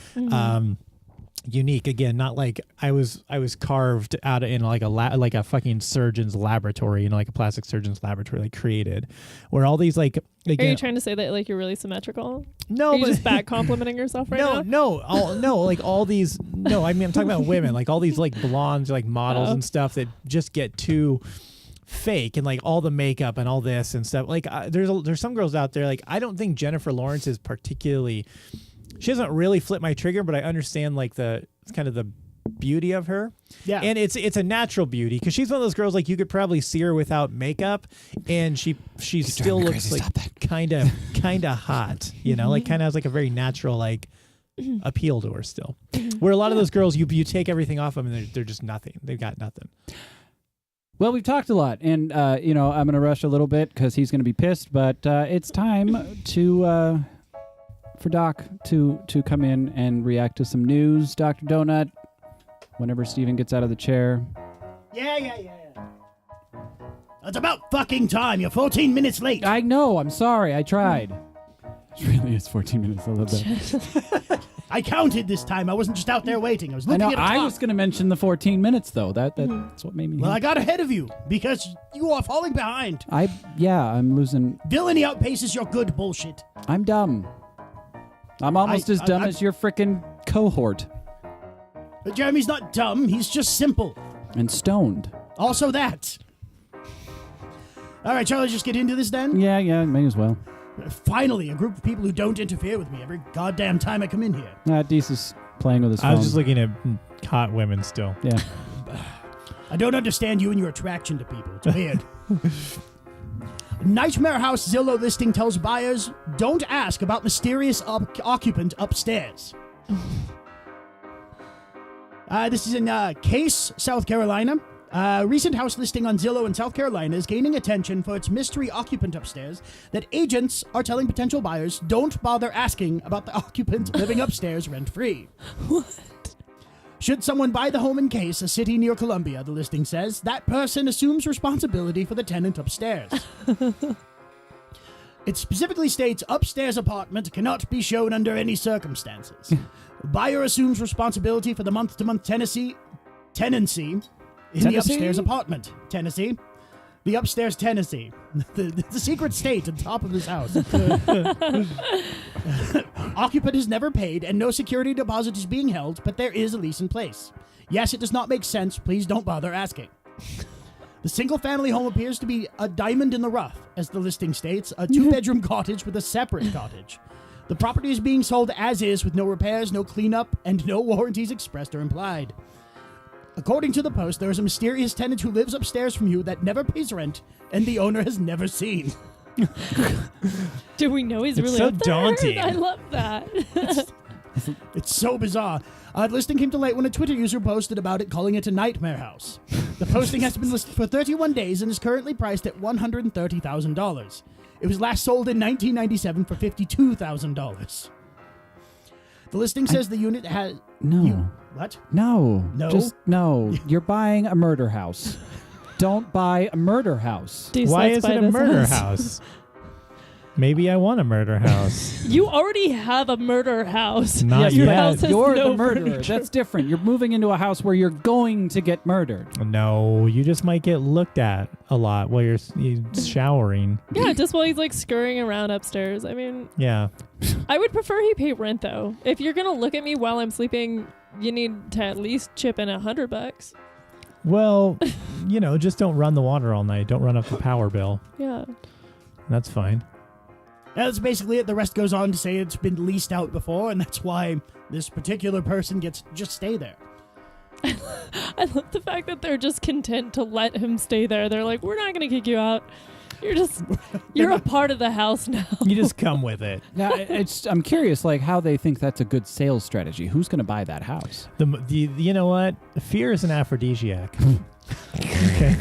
unique. Again, not like I was carved out in like a fucking surgeon's laboratory, like a plastic surgeon's laboratory, like created, where all these like. Again,
Are you trying to say that like you're really symmetrical?
No,
Are you
but
just back complimenting yourself right now?
No, like all these. No, I mean I'm talking about women, like all these like blondes, like models and stuff that just get too fake and like all the makeup and all this and stuff. Like there's some girls out there. Like I don't think Jennifer Lawrence is particularly. She doesn't really flip my trigger, but I understand like the kind of the beauty of her.
Yeah,
and it's a natural beauty because she's one of those girls like you could probably see her without makeup, and she still looks like kind of hot. Like kind of has like a very natural like appeal to her still. Where a lot of those girls, you take everything off them and they're just nothing. They've got nothing.
Well, we've talked a lot, and I'm going to rush a little bit because he's going to be pissed. But it's time to. For Doc to come in and react to some news, Dr. Donut, whenever Steven gets out of the chair.
Yeah. It's about fucking time. You're 14 minutes late.
I know. I'm sorry. I tried. It really is 14 minutes. I love that.
I counted this time. I wasn't just out there waiting. I was looking at a clock.
I was going to mention the 14 minutes, though. That's what made me...
Well, I got ahead of you because you are falling behind.
I'm losing...
Villainy outpaces your good bullshit.
I'm dumb. I'm almost as dumb as your frickin' cohort.
But Jeremy's not dumb. He's just simple.
And stoned.
Also that. All right, Charlie, just get into this then?
Yeah, may as well.
Finally, a group of people who don't interfere with me every goddamn time I come in here.
Deece is playing with his phone.
I was just looking at hot women still.
Yeah.
I don't understand you and your attraction to people. It's weird. Nightmare House Zillow listing tells buyers, don't ask about mysterious occupant upstairs. This is in Case, South Carolina. Recent house listing on Zillow in South Carolina is gaining attention for its mystery occupant upstairs that agents are telling potential buyers don't bother asking about the occupant living upstairs rent-free.
What?
Should someone buy the home in Case, a city near Columbia, the listing says, that person assumes responsibility for the tenant upstairs. It specifically states upstairs apartment cannot be shown under any circumstances. Buyer assumes responsibility for the month-to-month tenancy in the upstairs apartment. Tennessee. The upstairs Tennessee. The secret state on top of this house. Occupant is never paid and no security deposit is being held, but there is a lease in place. Yes, it does not make sense. Please don't bother asking. The single-family home appears to be a diamond in the rough, as the listing states, a two-bedroom cottage with a separate cottage. The property is being sold as is with no repairs, no cleanup, and no warranties expressed or implied. According to the post, there is a mysterious tenant who lives upstairs from you that never pays rent, and the owner has never seen.
Do we know he's
it's
really
so
up there?
daunting.
I love that.
It's so bizarre. The listing came to light when a Twitter user posted about it, calling it a nightmare house. The posting has been listed for 31 days and is currently priced at $130,000. It was last sold in 1997 for $52,000. The listing says the unit has...
No.
What?
No.
No?
Just no. You're buying a murder house. Don't buy a murder house.
Why is it a murder house? Maybe I want a murder house.
You already have a murder house.
Not
Your
yet.
house has
You're
no
the murderer.
furniture.
That's different. You're moving into a house where you're going to get murdered.
No, you just might get looked at a lot while you're showering.
Yeah, just while he's like scurrying around upstairs. I mean,
Yeah.
I would prefer he pay rent though. If you're gonna look at me while I'm sleeping, you need to at least chip in $100.
Well, just don't run the water all night. Don't run up the power bill.
Yeah.
That's fine.
That's basically it. The rest goes on to say it's been leased out before, and that's why this particular person gets to just stay there.
I love the fact that they're just content to let him stay there. They're like, we're not going to kick you out. You're a part of the house now.
You just come with it.
Now, I'm curious, like how they think that's a good sales strategy. Who's going to buy that house?
You know what? Fear is an aphrodisiac. Okay.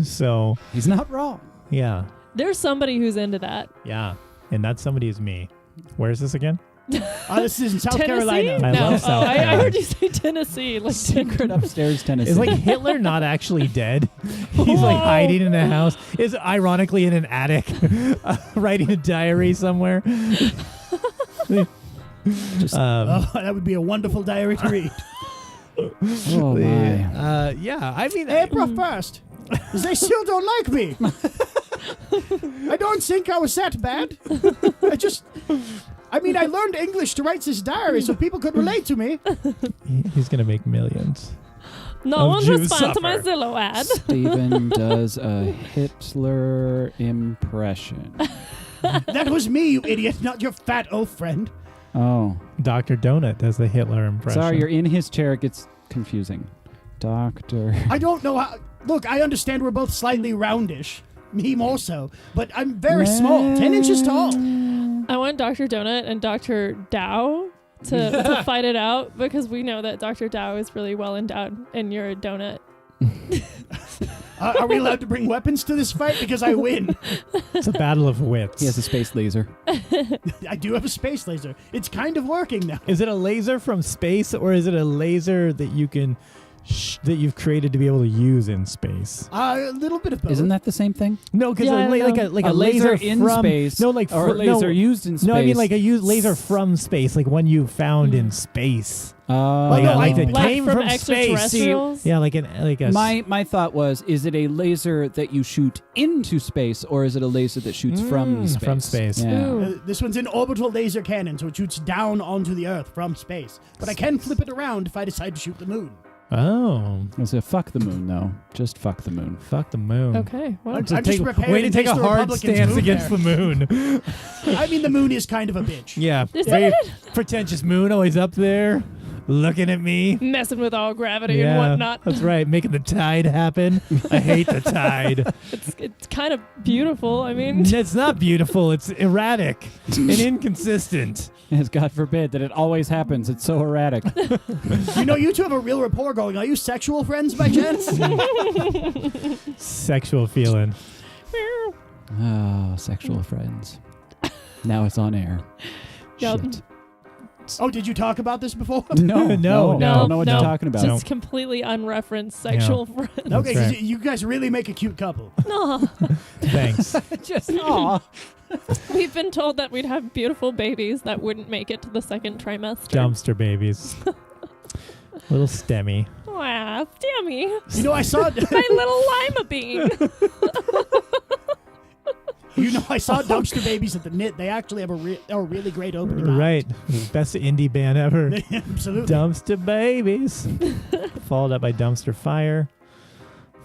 So
he's not wrong.
Yeah.
There's somebody who's into that.
Yeah. And that somebody is me. Where is this again?
This is in South
Tennessee?
Carolina.
I love South
I
Carolina.
heard you say Tennessee. Like
Secret upstairs Tennessee.
Is like Hitler not actually dead? He's like hiding in a house. Is ironically in an attic, writing a diary somewhere.
That would be a wonderful diary to read.
Oh my.
Yeah, I mean,
April 1st. They still don't like me. I don't think I was that bad. I learned English to write this diary so people could relate to me.
he's gonna make millions.
no one
Jews
respond to my
suffer.
Zillow ad.
Steven does a Hitler impression.
That was me, you idiot, not your fat oaf friend.
Oh.
Dr. Donut does the Hitler impression.
Sorry, you're in his chair. It gets confusing. Doctor.
I don't know how. Look, I understand we're both slightly roundish. Me more so. But I'm very small, 10 inches tall.
I want Dr. Donut and Dr. Dow to fight it out because we know that Dr. Dow is really well endowed and you're a donut.
Are we allowed to bring weapons to this fight? Because I win.
It's a battle of wits.
He has a space laser.
I do have a space laser. It's kind of working now.
Is it a laser from space, or is it a laser that you can that you've created to be able to use in space?
A little bit of both.
Isn't that the same thing?
No, because
Yeah,
like a
laser
laser
in
from
space.
No, like
or a laser used in space.
No, I mean like a laser from space, like one you found in space.
Well, no,
like
I-
that
like
came
from
from space.
extraterrestrials?
Yeah, like a
My thought was, is it a laser that you shoot into space, or is it a laser that shoots from space?
From space.
Yeah.
Ooh.
This one's an orbital laser cannon, so it shoots down onto the Earth from space. But I can flip it around if I decide to shoot the moon.
Oh,
It's a fuck the moon, though. Just fuck the moon.
fuck the moon.
Okay. Well,
I'm
To
just
take-
preparing
way to
in
take
case
a
the
hard
Republicans
stance
move
against
there.
the moon.
I mean, the moon is kind of a bitch.
Yeah,
Is
very
it?
pretentious moon, always up there, looking at me.
messing with all gravity
Yeah,
and whatnot.
that's right, making the tide happen. I hate the tide.
It's kind of beautiful. I mean,
It's not beautiful. It's erratic and inconsistent.
As God forbid that it always happens. It's so erratic.
You know, you two have a real rapport going. Are you sexual friends by chance?
Sexual feeling.
Oh, sexual friends. Now it's on air.
Yep.
Shit.
Oh, did you talk about this before?
No.
I don't know what
no.
you're talking about.
just completely unreferenced sexual friends.
Okay, 'cause
right.
you guys really make a cute couple.
No,
Thanks.
Just aw.
we've been told that we'd have beautiful babies that wouldn't make it to the second trimester.
Dumpster babies. Little stemmy.
Wow, dammy,
You know, I saw.
my little lima bean.
You know, I saw Dumpster Babies at the Knit. They actually have a really great opening. act.
Right. Best indie band ever.
Absolutely.
Dumpster Babies. Followed up by Dumpster Fire.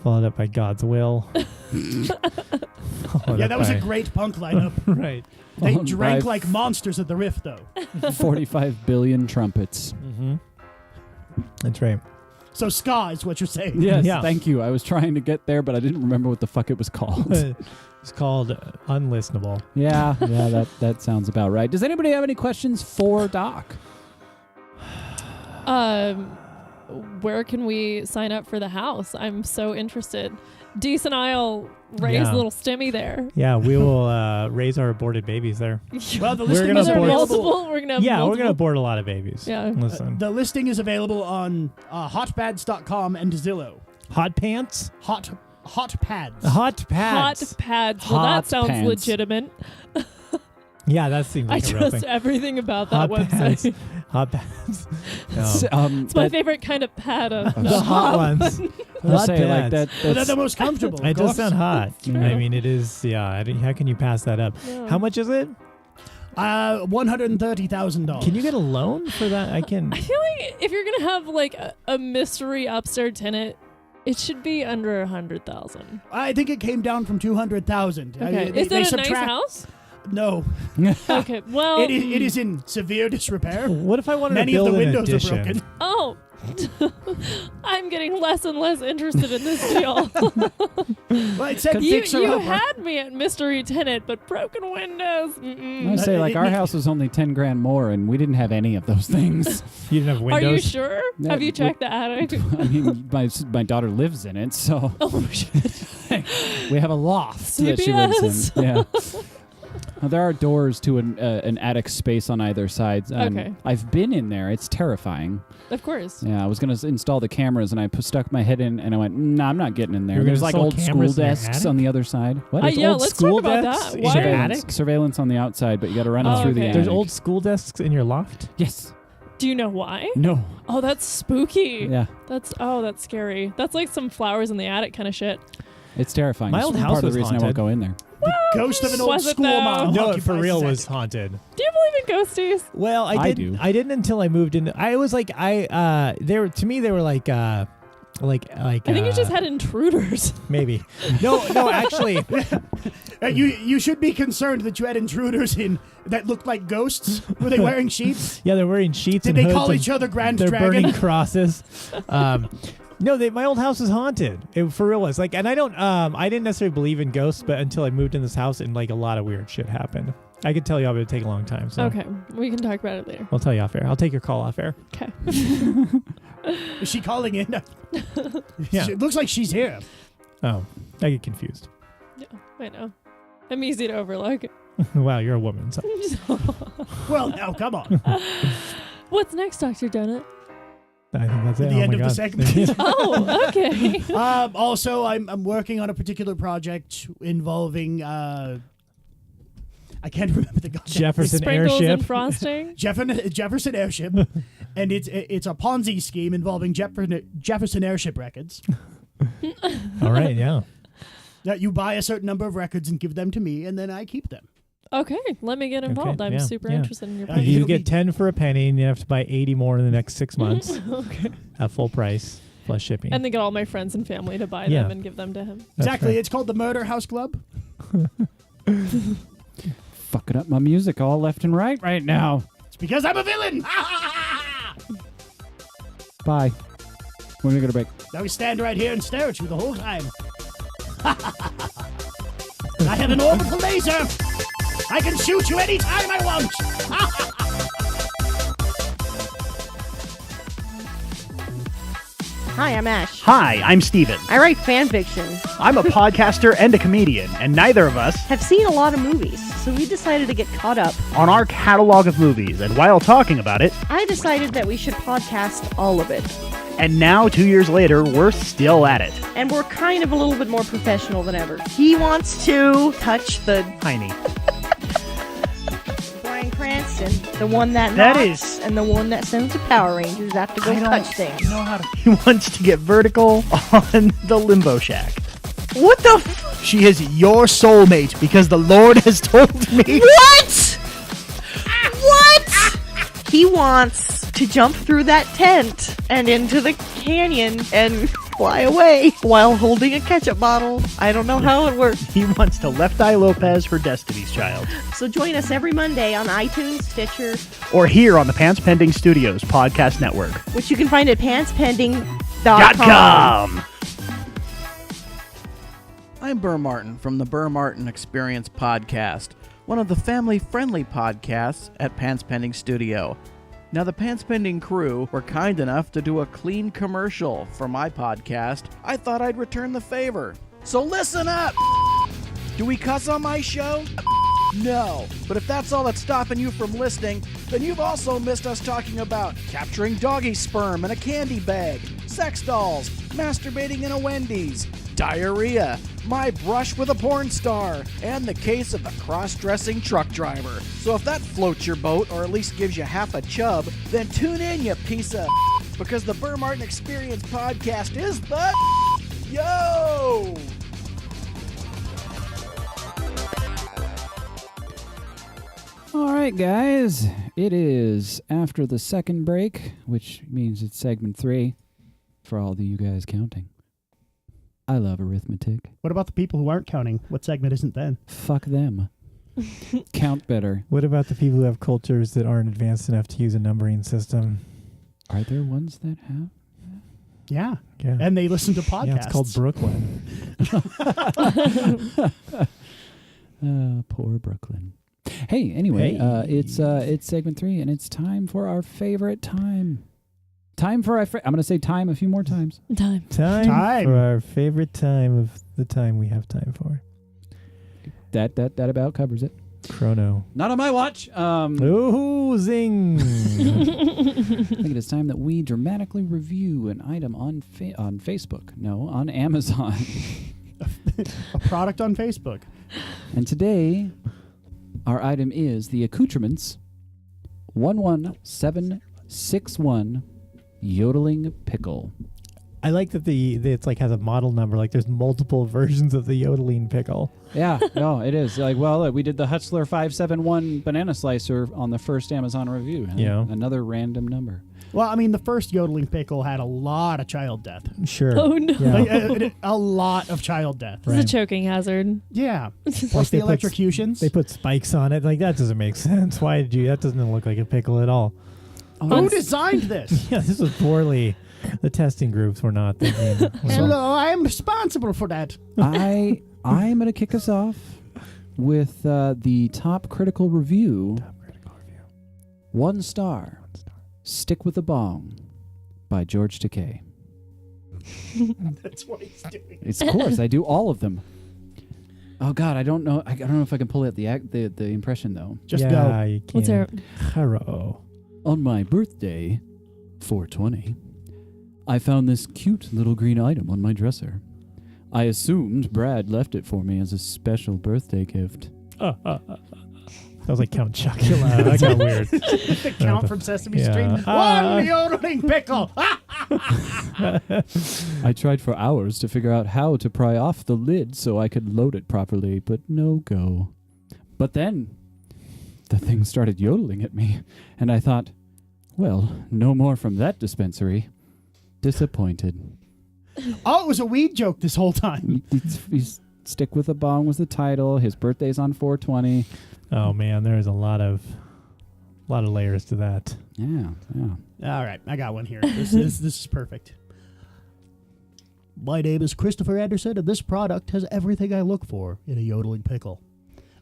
Followed up by God's Will.
Yeah, that was a great punk lineup.
Right.
They
Followed
drank
by
like monsters at the Rift, though.
45 billion trumpets.
Mm-hmm. That's right.
So ska is what you're saying.
Yes,
Yeah.
thank you. I was trying to get there, but I didn't remember what the fuck it was called.
It's called Unlistenable.
yeah, that sounds about right. Does anybody have any questions for Doc?
Where can we sign up for the house? I'm so interested. Deece and I'll raise
Yeah.
little Stimmy there.
Yeah, we will raise our aborted babies there.
Well, the
We're
listing
gonna
is
Are there
abort-
available.
multiple? We're gonna have
Yeah, we're
multiple?
going to abort a lot of babies.
Yeah.
Listen.
The listing is available on hotpads.com and Zillow.
Hot pants?
Hot pads.
Hot pads.
Hot pads. Well,
Hot
that sounds
pants.
legitimate.
Yeah, that seems
I
like a real
trust
thing.
everything about
Hot
that
pads.
website.
Hot pads. No.
It's my favorite kind of pad.
The hot ones.
I'll
Hot
say like
pads.
that.
But they're
That's,
the most comfortable.
It
of
does
course.
sound hot.
True.
I mean, it is, yeah. How can you pass that up?
Yeah.
How much is it?
$130,000.
Can you get a loan for that? I can.
I feel like if you're gonna have like a mystery upstairs tenant, it should be under 100,000.
I think it came down from 200,000.
Okay, is it a nice house?
No,
Okay, well,
it is in severe disrepair.
What if I wanted
Many
to
of
build
the
an
windows
addition?
are broken.
oh, I I'm getting less and less interested in this deal.
Well, it said
you
fixer upper.
had me at mystery tenant, but broken windows.
I say, like, our house was only 10 grand more, and we didn't have any of those things.
You didn't have
Are
windows?
you sure?
Yeah,
Have you checked the attic?
I mean, my daughter lives in it, so
Oh shit!
we have a loft that she lives in. Yeah. There are doors to an attic space on either side.
Okay.
I've been in there. It's terrifying.
Of course.
Yeah, I was going to install the cameras, and I stuck my head in, and I went, nah, I'm not getting in there.
You're
There's
gonna
like
install
old school
cameras in your
desks
attic?
on the other side. What?
Yeah,
old
let's
school
talk about
desks
that.
in
Why?
your
Surveillance,
attic?
surveillance on the outside, but you got to run it
Oh,
through the
okay.
attic.
There's old school desks in your loft?
Yes.
Do you know why?
No.
Oh, that's spooky.
Yeah.
That's scary. That's like some flowers in the attic kind of shit.
It's terrifying.
My
It's
old
part
house
of the
was
reason I won't
haunted.
go in there.
Ghost of an old
Was it
school
though?
mom.
No, it
occupies
for real
his
was
attic.
haunted.
Do you believe in ghosties?
Well,
I
didn't.
do.
I didn't until I moved in. I was like, they were to me. They were like. I
think you just had intruders.
maybe. No, actually,
You should be concerned that you had intruders in that looked like ghosts. Were they wearing sheets?
yeah, they're wearing sheets.
Did
and
they
hoods
call
and
each other Grand
They're
Dragon?
burning crosses. No, my old house was haunted. It for real was like, and I don't. I didn't necessarily believe in ghosts, but until I moved in this house, and like a lot of weird shit happened. I could tell you, but it'd take a long time. So
Okay, we can talk about it later.
I'll tell you off air. I'll take your call off air.
Okay.
Is she calling in?
Yeah.
It looks like she's here.
Oh, I get confused.
Yeah, I know. I'm easy to overlook.
Wow, you're a woman. So.
Well, now come on.
What's next, Dr. Donut?
I think that's it.
The
Oh
end
my
of the
God.
segment.
Oh, okay.
Also, I'm working on a particular project involving I can't remember the goddamn
Jefferson
Sprinkles
airship.
and frosting.
Jefferson Airship, and it's a Ponzi scheme involving Jefferson Airship records.
All right, yeah.
That you buy a certain number of records and give them to me, and then I keep them.
Okay, let me get involved. I'm
yeah,
super
yeah.
interested in your
Yeah,
project.
You
it'll
get
be-
10 for a penny, and you have to buy 80 more in the next 6 months
Okay.
at full price plus shipping.
And then get all my friends and family to buy
Yeah.
them and give them to him.
That's
Exactly.
right.
It's called the Murder House Club.
Fucking up my music all left and right now.
It's because I'm a villain.
Bye. We're going to go to break.
Now we stand right here and stare at you the whole time. I have an orbital laser. I can shoot you anytime I want.
Hi, I'm Ash.
Hi, I'm Steven.
I write fan fiction.
I'm a podcaster and a comedian, and neither of us
Have seen a lot of movies, so we decided to get caught up.
on our catalog of movies. And while talking about it,
I decided that we should podcast all of it.
and now 2 years later, we're still at it.
And we're kind of a little bit more professional than ever. He wants to touch the
Tiny.
Bryan Cranston, the one that
That
knocks,
is-
and the one that sends the Power Rangers have to go
I don't
touch things.
know how to. He wants to get vertical on the Limbo Shack.
What the f-
She is your soulmate because the Lord has told me.
What? What? He wants to jump through that tent and into the canyon and fly away while holding a ketchup bottle. I don't know how it works.
He wants to Left Eye Lopez her Destiny's Child.
So join us every Monday on iTunes, Stitcher,
Or here on the Pants Pending Studios podcast network.
which you can find at pantspending.com.
.com.
I'm Burr Martin from the Burr Martin Experience podcast, one of the family-friendly podcasts at Pants Pending Studio. Now, the Pants Pending crew were kind enough to do a clean commercial for my podcast. I thought I'd return the favor. So listen up! Do we cuss on my show? No. But if that's all that's stopping you from listening, then you've also missed us talking about capturing doggy sperm in a candy bag, sex dolls, masturbating in a Wendy's, diarrhea, my brush with a porn star, and the case of the cross-dressing truck driver. So if that floats your boat, or at least gives you half a chub, then tune in, you piece of because the Burr Martin Experience podcast is the yo!
All right, guys. It is after the second break, which means it's segment 3 for all of you guys counting. I love arithmetic.
What about the people who aren't counting? What segment isn't then?
Fuck them. Count better.
What about the people who have cultures that aren't advanced enough to use a numbering system?
Are there ones that have?
Yeah.
Yeah.
And they listen to podcasts.
Yeah, it's called Brooklyn.
Poor Brooklyn. Hey, anyway, it's segment 3, and it's time for our favorite time. Time for I'm going to say time a few more times.
Time
for our favorite time of the time we have time for.
That about covers it.
Chrono.
Not on my watch.
Ooh, zing!
I think it is time that we dramatically review an item on Facebook. No, on Amazon.
A product on Facebook.
And today, our item is the accoutrements 11761 yodeling pickle.
I like that it's like has a model number. Like there's multiple versions of the yodeling pickle.
Yeah, no, it is. Like, well, we did the Hutzler 571 banana slicer on the first Amazon review.
Yeah.
Another random number.
Well, I mean, the first yodeling pickle had a lot of child death.
Sure.
Oh, no.
Yeah. A lot of child death.
It's a choking hazard.
Yeah. Plus the electrocutions.
They put spikes on it. Like, that doesn't make sense. Why did you? That doesn't look like a pickle at all.
Who designed this?
Yeah, this was poorly. The testing groups were not thinking.
Hello, I am responsible for that.
I'm going to kick us off with the top critical review. 1 star. Stick with the Bong by George Takei.
That's what he's doing.
It's, of course, I do all of them. Oh God, I don't know. I don't know if I can pull out the impression though.
Just go.
You can.
What's there?
Hello.
On my birthday, 420, I found this cute little green item on my dresser. I assumed Brad left it for me as a special birthday gift.
That was like Count Chocula. That got weird.
The Count from Sesame Street. 1 yodeling pickle.
I tried for hours to figure out how to pry off the lid so I could load it properly, but no go. But then the thing started yodeling at me, and I thought, well, no more from that dispensary. Disappointed.
Oh, it was a weed joke this whole time.
Stick with the Bong was the title. His birthday's on 420.
Oh man, there's a lot of layers to that.
Yeah.
All right, I got one here. This is perfect. My name is Christopher Anderson, and this product has everything I look for in a yodeling pickle.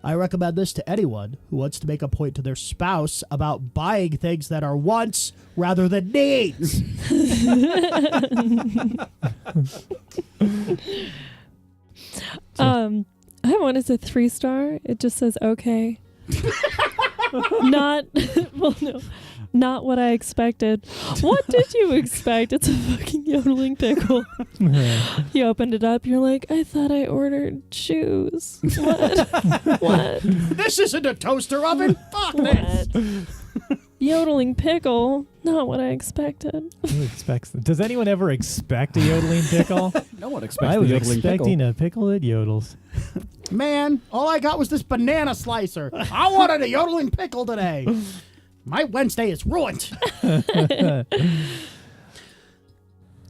I recommend this to anyone who wants to make a point to their spouse about buying things that are wants rather than needs.
I have one as a 3 star. It just says okay. Not what I expected. What did you expect? It's a fucking yodeling pickle. You opened it up, you're like, I thought I ordered shoes. What?
This isn't a toaster oven. Fuck this.
Yodeling pickle. Not what I expected.
Who expects? Does anyone ever expect a yodeling pickle?
No one expects
I was
the yodeling
expecting
pickle.
a pickle that yodels.
Man, all I got was this banana slicer. I wanted a yodeling pickle today. My Wednesday is ruined.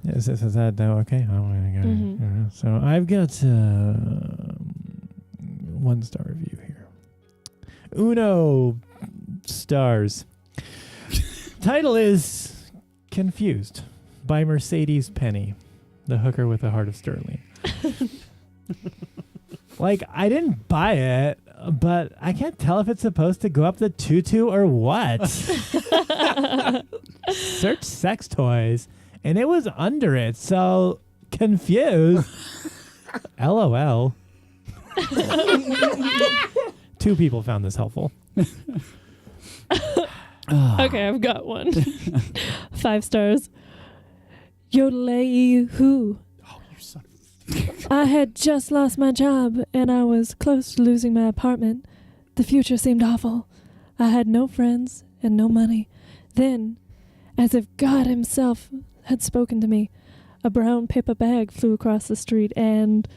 Is that okay?
Mm-hmm.
So I've got 1 star review here. Uno stars. Title is Confused by Mercedes Penny, the hooker with a heart of sterling. Like, I didn't buy it, but I can't tell if it's supposed to go up the tutu or what. Search sex toys, and it was under it, so confused. LOL. 2 people found this helpful.
Okay, I've got one. 5 stars. Yodelay-hoo.
Oh, you son of
I had just lost my job, and I was close to losing my apartment. The future seemed awful. I had no friends and no money. Then, as if God himself had spoken to me, a brown paper bag flew across the street and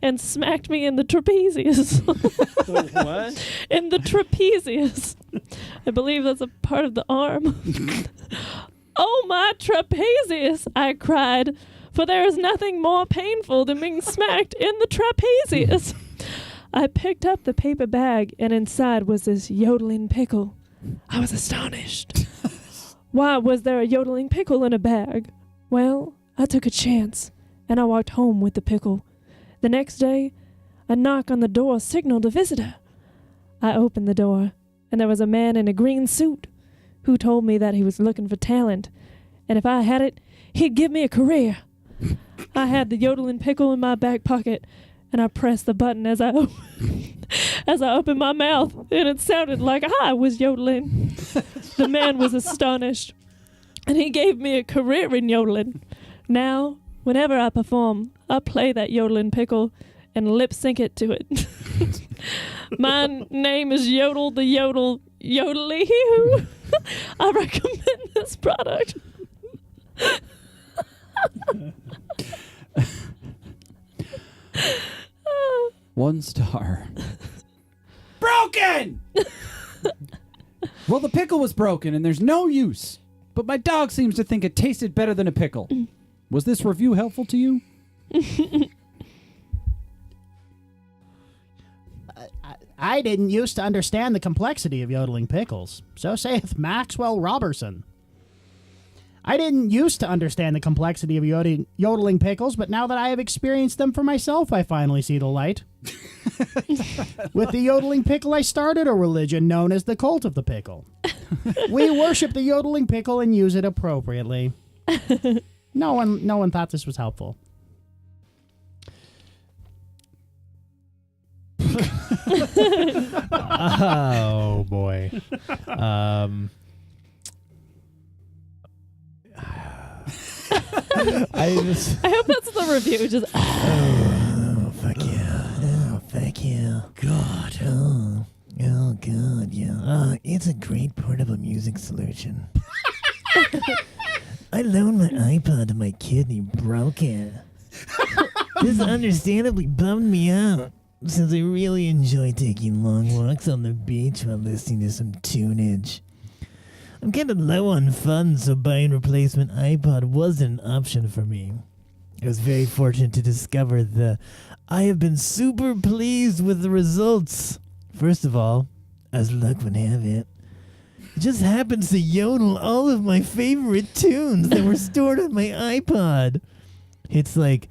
and smacked me in the trapezius.
What?
In the trapezius. I believe that's a part of the arm. Oh, my trapezius, I cried, for there is nothing more painful than being smacked in the trapezius. I picked up the paper bag, and inside was this yodeling pickle. I was astonished. Why was there a yodeling pickle in a bag? Well, I took a chance, and I walked home with the pickle. The next day, a knock on the door signaled a visitor. I opened the door, and there was a man in a green suit who told me that he was looking for talent, and if I had it, he'd give me a career. I had the yodeling pickle in my back pocket, and I pressed the button as I opened my mouth, and it sounded like I was yodeling. The man was astonished, and he gave me a career in yodeling. Now, whenever I perform, I play that yodeling pickle and lip sync it to it. My name is Yodel the Yodely. I recommend this product.
1 star. Broken! Well, the pickle was broken and there's no use. But my dog seems to think it tasted better than a pickle. Was this review helpful to you?
I didn't used to understand the complexity of yodeling pickles. So saith Maxwell Robertson. I didn't used to understand the complexity of yodeling pickles, but now that I have experienced them for myself, I finally see the light. With the yodeling pickle, I started a religion known as the Cult of the Pickle. We worship the yodeling pickle and use it appropriately. No one thought this was helpful.
Oh boy.
I hope that's the review. Just
Oh, fuck yeah. Oh, fuck yeah. God. Oh, God, yeah. It's a great portable music solution. I loaned my iPod to my kid and he broke it. This understandably bummed me out, since I really enjoy taking long walks on the beach while listening to some tunage. I'm kind of low on funds, so buying a replacement iPod wasn't an option for me. I was very fortunate to discover I have been super pleased with the results. First of all, as luck would have it, it just happens to yodel all of my favorite tunes that were stored on my iPod. It's like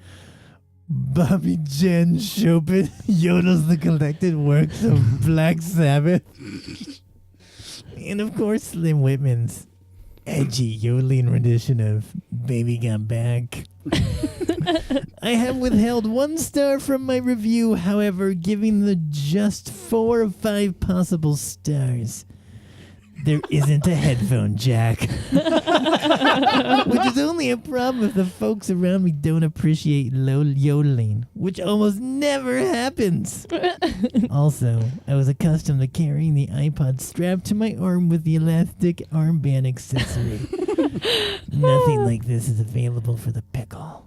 Bobby Jen Chopin yodels the collected works of Black Sabbath. And of course, Slim Whitman's edgy yodeling rendition of Baby Got Back. I have withheld 1 star from my review, however, giving the just 4 of 5 possible stars. There isn't a headphone jack. Which is only a problem if the folks around me don't appreciate low yodeling, which almost never happens. Also, I was accustomed to carrying the iPod strapped to my arm with the elastic armband accessory. Nothing like this is available for the pickle.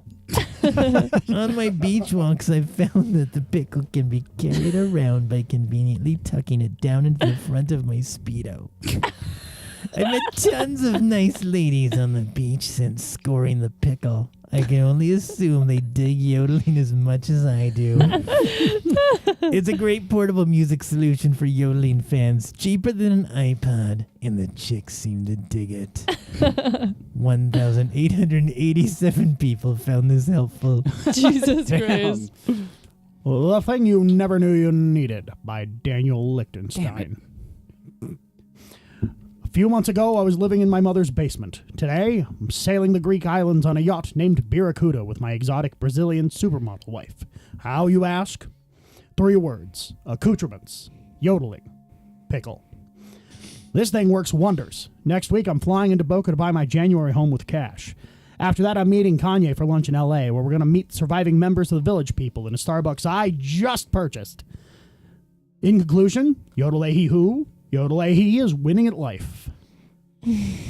On my beach walks, I've found that the pickle can be carried around by conveniently tucking it down into the front of my Speedo. I've met tons of nice ladies on the beach since scoring the pickle. I can only assume they dig yodeling as much as I do. It's a great portable music solution for yodeling fans, cheaper than an iPod, and the chicks seem to dig it. 1,887 people found this helpful.
Jesus Christ.
Well, the thing you never knew you needed by Daniel Lichtenstein. A few months ago, I was living in my mother's basement. Today, I'm sailing the Greek islands on a yacht named Barracuda with my exotic Brazilian supermodel wife. How, you ask? 3 words. Accoutrements. Yodeling. Pickle. This thing works wonders. Next week, I'm flying into Boca to buy my January home with cash. After that, I'm meeting Kanye for lunch in L.A., where we're going to meet surviving members of the Village People in a Starbucks I just purchased. In conclusion, yodel-a-hee-hoo, yodel-a-hee is winning at life.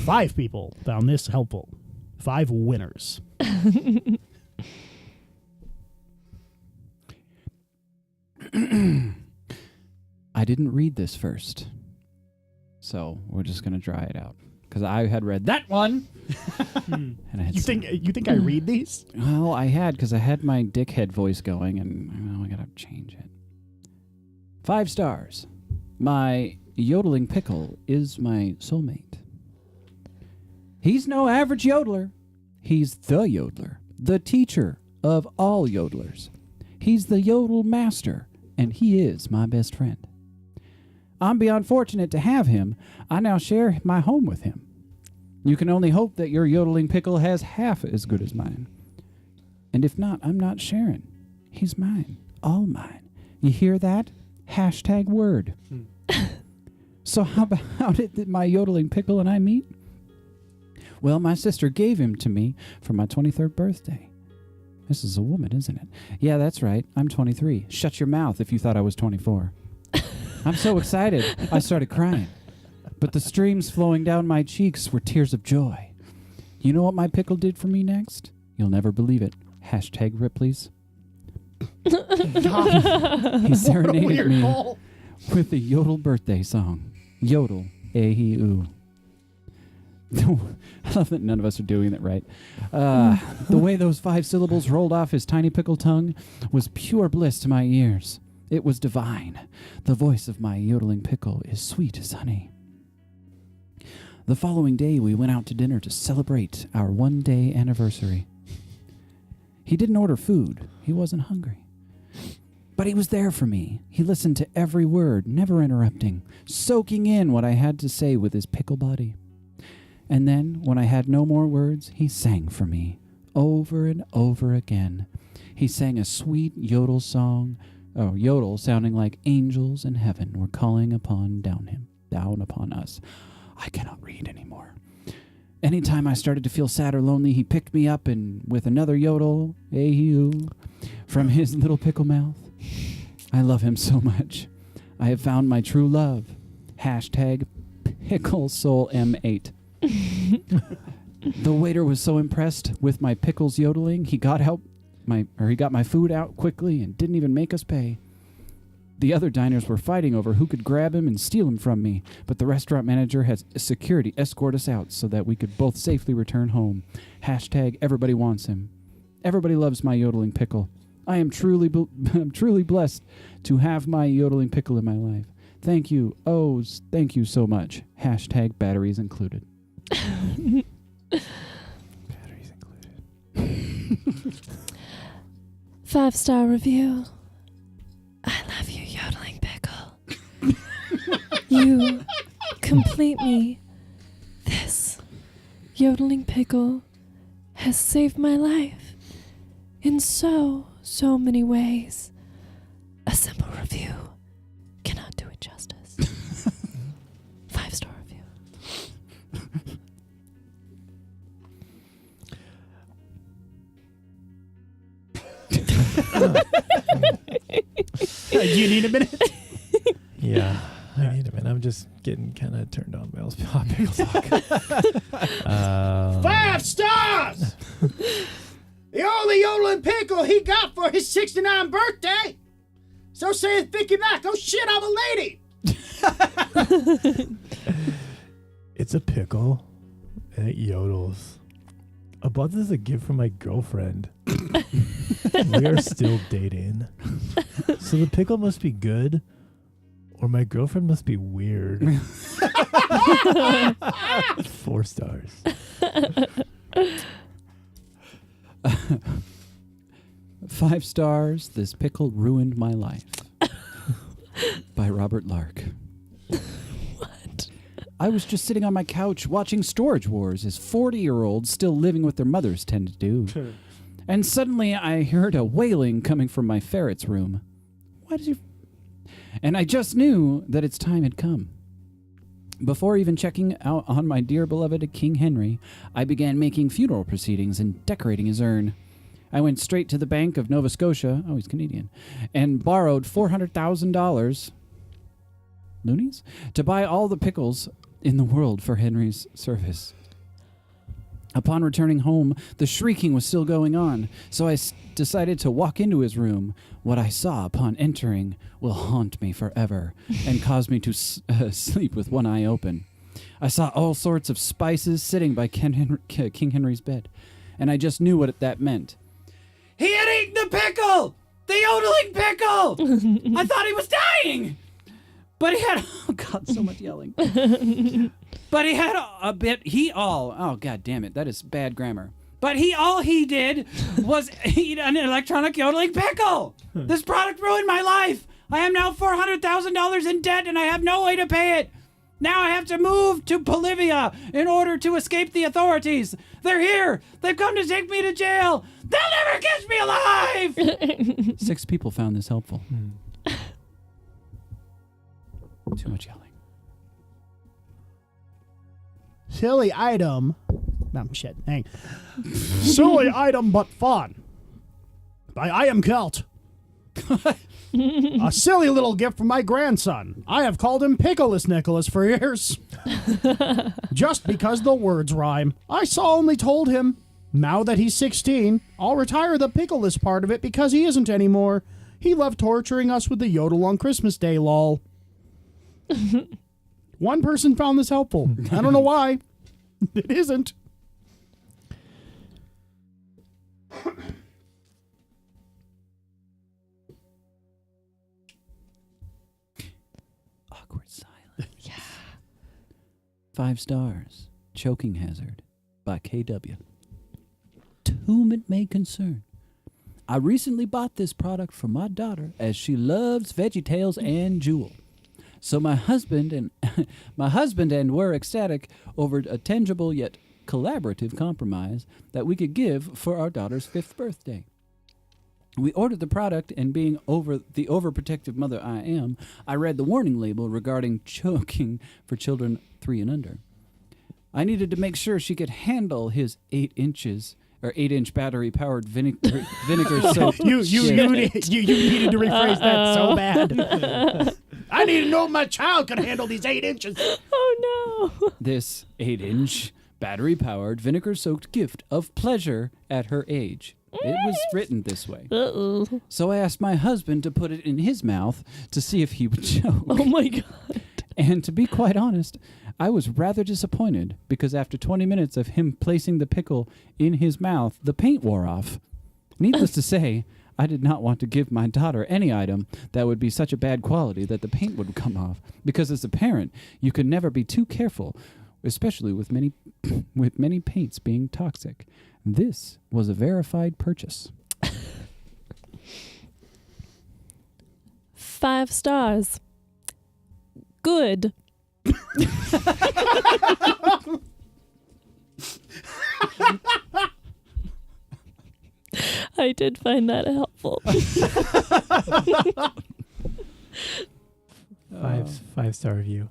5 people found this helpful. 5 winners.
I didn't read this first, so we're just gonna try it out because I had read that one. And I had
You think I read these?
Well, I had because I had my dickhead voice going, and I gotta change it. 5 stars. My yodeling pickle is my soulmate. He's no average yodeler. He's the yodeler, the teacher of all yodelers. He's the yodel master, and he is my best friend. I'm beyond fortunate to have him. I now share my home with him. You can only hope that your yodeling pickle has half as good as mine. And if not, I'm not sharing. He's mine, all mine. You hear that? Hashtag word. So how did my yodeling pickle and I meet? Well, my sister gave him to me for my 23rd birthday. This is a woman, isn't it? Yeah, that's right. I'm 23. Shut your mouth if you thought I was 24. I'm so excited, I started crying. But the streams flowing down my cheeks were tears of joy. You know what my pickle did for me next? You'll never believe it. Hashtag Ripley's. He serenaded me with the yodel birthday song. Yodel, A-he-oo. I love that none of us are doing it right. The way those 5 syllables rolled off his tiny pickle tongue was pure bliss to my ears. It was divine. The voice of my yodeling pickle is sweet as honey. The following day, we went out to dinner to celebrate our 1-day anniversary. He didn't order food. He wasn't hungry. But he was there for me. He listened to every word, never interrupting, soaking in what I had to say with his pickle body. And then, when I had no more words, he sang for me, over and over again. He sang a sweet yodel song, yodel sounding like angels in heaven were calling down upon us. I cannot read anymore. Anytime I started to feel sad or lonely, he picked me up and with another yodel, hey-hoo, from his little pickle mouth. I love him so much. I have found my true love. Hashtag Pickle Soul M8. The waiter was so impressed with my pickles yodeling, he got my food out quickly and didn't even make us pay. The other diners were fighting over who could grab him and steal him from me, but the restaurant manager has security escort us out so that we could both safely return home. Hashtag everybody wants him. Everybody loves my yodeling pickle. I am truly blessed to have my yodeling pickle in my life. Thank you. Oh, thank you so much. Hashtag batteries included.
Batteries included.
5-star review. I love you, yodeling pickle. You complete me. This yodeling pickle has saved my life in so many ways. A simple review cannot do it justice. 5-star review.
Do you need a minute?
Yeah, I need a minute. I'm just getting kind of turned on by all this hot pickle talk.
5 stars! The only yodeling pickle he got for his 69th birthday. So saith Vicky Mac. Oh shit, I'm a lady.
It's a pickle, and it yodels. I bought this as a gift from my girlfriend. We are still dating. So the pickle must be good, or my girlfriend must be weird. 4 stars.
5 stars. This pickle ruined my life. By Robert Lark.
What?
I was just sitting on my couch watching Storage Wars, as 40-year-olds still living with their mothers tend to do. And suddenly I heard a wailing coming from my ferret's room. And I just knew that its time had come. Before even checking out on my dear beloved King Henry, I began making funeral proceedings and decorating his urn. I went straight to the Bank of Nova Scotia, he's Canadian, and borrowed $400,000 loonies to buy all the pickles in the world for Henry's service. Upon returning home, the shrieking was still going on, so I decided to walk into his room. What I saw upon entering will haunt me forever and cause me to sleep with one eye open. I saw all sorts of spices sitting by King Henry's bed, and I just knew what that meant. He had eaten the pickle! The yodeling pickle! I thought he was dying! But he had... Oh, God, so much yelling. But he had oh, God damn it. That is bad grammar. But all he did was eat an electronic yodeling pickle. This product ruined my life. I am now $400,000 in debt and I have no way to pay it. Now I have to move to Bolivia in order to escape the authorities. They're here. They've come to take me to jail. They'll never catch me alive. 6 people found this helpful. Too much yelling.
Silly item. No, shit. Hang. Silly item, but fun. By I Am Celt. A silly little gift from my grandson. I have called him Pickleless Nicholas for years. Just because the words rhyme. I solemnly told him, now that he's 16, I'll retire the pickleless part of it because he isn't anymore. He loved torturing us with the yodel on Christmas Day, lol. One person found this helpful. I don't know why. It isn't.
Awkward silence. Yeah. 5 stars. Choking Hazard by KW. To whom it may concern. I recently bought this product for my daughter as she loves VeggieTales and Jewel. So my husband and were ecstatic over a tangible yet collaborative compromise that we could give for our daughter's 5th birthday. We ordered the product, and being the overprotective mother I am, I read the warning label regarding choking for children 3 and under. I needed to make sure she could handle his 8-inch battery-powered vinegar soaked.
You needed to rephrase that so bad. I need to know if my child can handle these 8 inches.
Oh no!
This 8-inch battery-powered vinegar-soaked gift of pleasure at her age. It was written this way.
Uh-oh.
So I asked my husband to put it in his mouth to see if he would choke.
Oh my God.
And to be quite honest, I was rather disappointed because after 20 minutes of him placing the pickle in his mouth, the paint wore off. Needless to say, I did not want to give my daughter any item that would be such a bad quality that the paint would come off. Because as a parent, you could never be too careful, especially with many paints being toxic. This was a verified purchase.
5 stars. Good. I did find that helpful.
5-star review.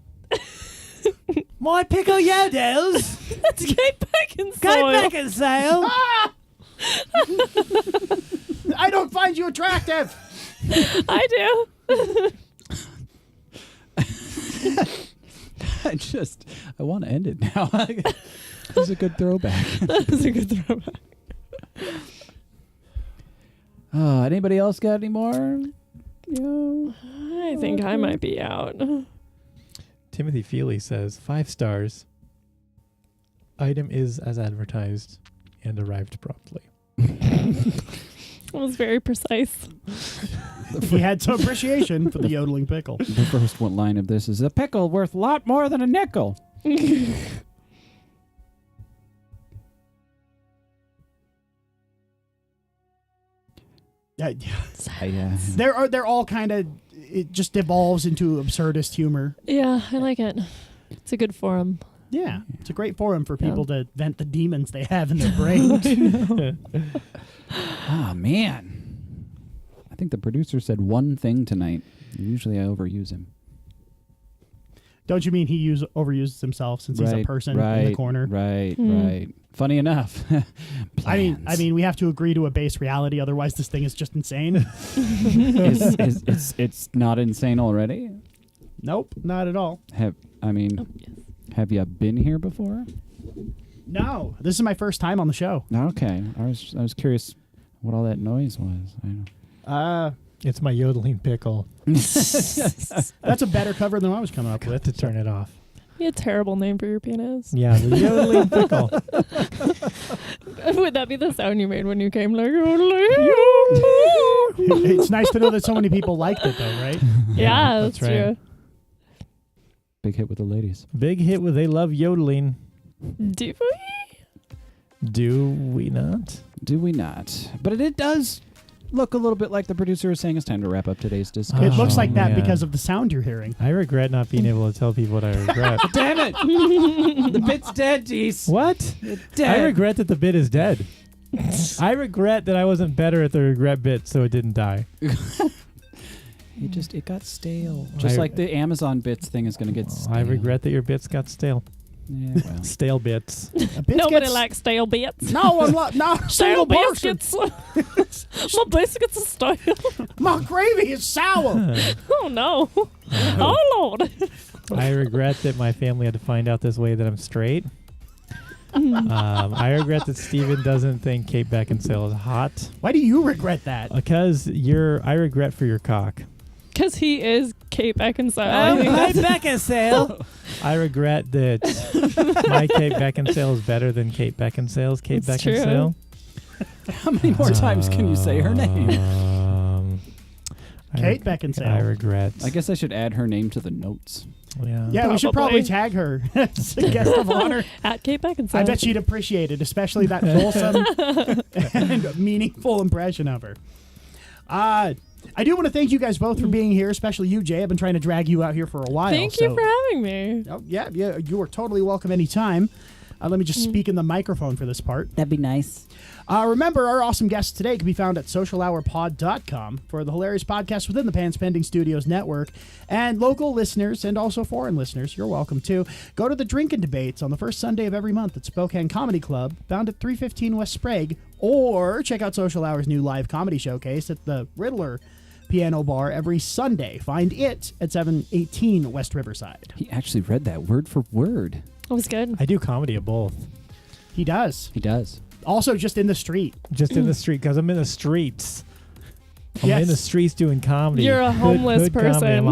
My pickle yodels.
That's Kate Beckinsale.
Kate Beckinsale.
I don't find you attractive.
I do.
I want to end it now. This is a good throwback.
That is a good throwback.
Anybody else got any more?
I think I might be out.
Timothy Feely says 5 stars. Item is as advertised and arrived promptly.
That was very precise.
He had some appreciation for the yodeling pickle.
The first one line of this is, a pickle worth a lot more than a nickel.
They're all kind of, it just devolves into absurdist humor.
Yeah, I like it. It's a good forum.
Yeah, it's a great forum for people to vent the demons they have in their brains.
Oh, man. I think the producer said one thing tonight. Usually I overuse him.
Don't you mean he overuses himself since he's a person in the corner?
Right. Funny enough.
I mean, we have to agree to a base reality, otherwise this thing is just insane.
It's not insane already?
Nope, not at all.
Have you been here before?
No, this is my first time on the show.
Okay, I was curious what all that noise was.
It's my yodeling pickle.
That's a better cover than I was coming up with.
To turn it off.
You had a terrible name for your penis.
Yeah, the yodeling pickle.
Would that be the sound you made when you came? Like,
it's nice to know that so many people liked it, though, right?
Yeah, that's
right.
true.
Big hit with the ladies.
Big hit with They Love Yodeling.
Do we?
Do we not?
Do we not? But it does look a little bit like the producer is saying it's time to wrap up today's discussion.
It looks like that
man.
because of the sound you're hearing.
I regret not being able to tell people what I regret.
Damn it! The bit's dead, Deece.
What?
Dead.
I regret that the bit is dead. I regret that I wasn't better at the regret bit, so it didn't die.
It got stale. Just like the Amazon bits thing is going to get stale.
I regret that your bits got stale.
Yeah, well.
Stale bits.
Nobody likes stale bits.
No one no
Stale
single person.
biscuits. My biscuits are stale.
My gravy is sour.
Oh no. Oh Lord.
I regret that my family had to find out this way that I'm straight. I regret that Steven doesn't think Kate Beckinsale is hot.
Why do you regret that?
Because I regret for your cock.
Because he is Kate Beckinsale.
Kate Beckinsale. I regret that my Kate Beckinsale is better than Kate Beckinsale's Kate
It's
Beckinsale.
How many more times can you say her name?
Kate Beckinsale.
I regret.
I guess I should add her name to the notes.
Yeah, we should probably tag her as a guest of honor.
At Kate Beckinsale.
I bet she'd appreciate it, especially that wholesome and meaningful impression of her. I do want to thank you guys both for being here, especially you, Jay. I've been trying to drag you out here for a while.
Thank you for having me.
Oh, yeah, you are totally welcome anytime. Let me just speak in the microphone for this part.
That'd be nice.
Remember, our awesome guests today can be found at socialhourpod.com for the hilarious podcast within the Pan Spending Studios network. And local listeners and also foreign listeners, you're welcome too. Go to the Drinkin' Debates on the first Sunday of every month at Spokane Comedy Club, found at 315 West Sprague, or check out Social Hour's new live comedy showcase at the Riddler Piano Bar every Sunday. Find it at 718 West Riverside.
He actually read that word for word.
That was good.
I do comedy at both.
He does.
He does.
Also just in the street.
Just in the street, because I'm in the streets. I'm
Yes.
in the streets doing comedy.
You're a homeless
comedy.
person.